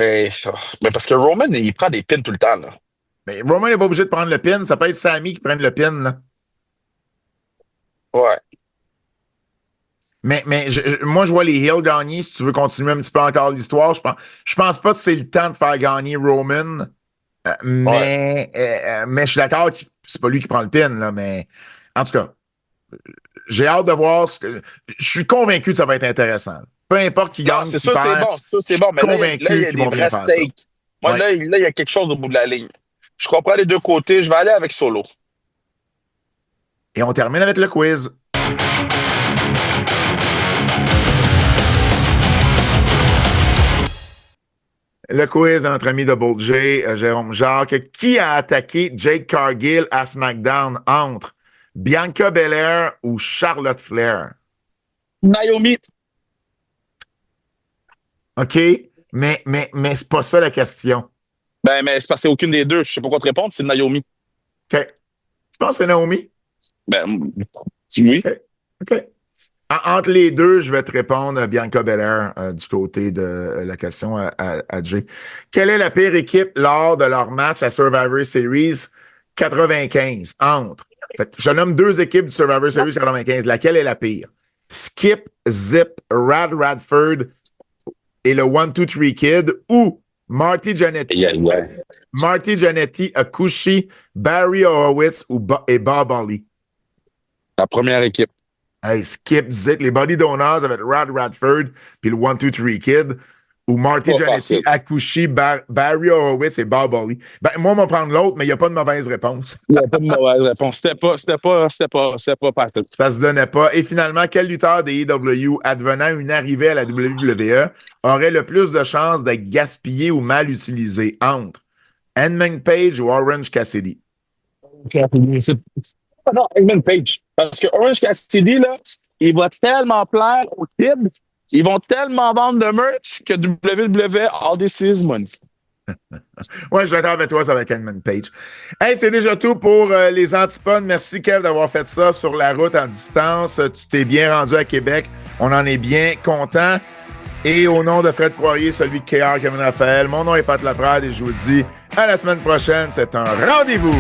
parce que Roman, il prend des pins tout le temps. Là. Mais Roman n'est pas obligé de prendre le pin. Ça peut être Sami qui prenne le pin. Là. Ouais. Mais moi, je vois les Hills gagner. Si tu veux continuer un petit peu encore l'histoire, je pense pas que c'est le temps de faire gagner Roman. Mais je suis d'accord que c'est pas lui qui prend le pin. Là, mais En tout cas, j'ai hâte de voir je suis convaincu que ça va être intéressant. Peu importe qui gagne, c'est ça, c'est bon. C'est bon. Mais là, il y a des vrais steaks. Moi, là, il y a quelque chose au bout de la ligne. Je comprends les deux côtés. Je vais aller avec Solo. Et on termine avec le quiz. Le quiz de notre ami Double J, Jérôme Jacques. Qui a attaqué Jade Cargill à SmackDown entre Bianca Belair ou Charlotte Flair? Naomi. OK, mais c'est pas ça la question. Mais c'est parce que c'est aucune des deux. Je sais pas quoi te répondre, c'est Naomi. OK. Tu penses que c'est Naomi? Oui. OK. Entre les deux, je vais te répondre Bianca Belair du côté de la question à Jay. Quelle est la pire équipe lors de leur match à Survivor Series 95? Je nomme 2 équipes du Survivor Series 95. Laquelle est la pire? Skip, Zip, Radford et le 1-2-3 Kid ou Marty Jannetty? Marty Jannetty, Akushi, Barry Horowitz et Bob Holly? La première équipe. Hey, Skip, Zip, les Body Donors avec Radford puis le 1-2-3 Kid ou Marty Jannetty, Akushi, Barry Horowitz et Bob Holly. Moi, on va prendre l'autre, mais il n'y a pas de mauvaise réponse. Il n'y a pas de mauvaise réponse. C'était pas partout. Ça se donnait pas. Et finalement, quel lutteur des EW advenant une arrivée à la WWE aurait le plus de chances d'être gaspillé ou mal utilisé entre Hangman Page ou Orange Cassidy? Non, Hangman Page. Parce que Orange Cassidy, là, il va tellement plaire aux kids, ils vont tellement vendre de merch que WWE all this is money. Ouais, je vais être avec toi, ça va être Hangman Page. Hey, c'est déjà tout pour les antipodes. Merci, Kev, d'avoir fait ça sur la route en distance. Tu t'es bien rendu à Québec. On en est bien content. Et au nom de Fred Poirier, celui de KR, Kevin Raphaël, mon nom est Pat Laprade et je vous dis à la semaine prochaine. C'est un rendez-vous.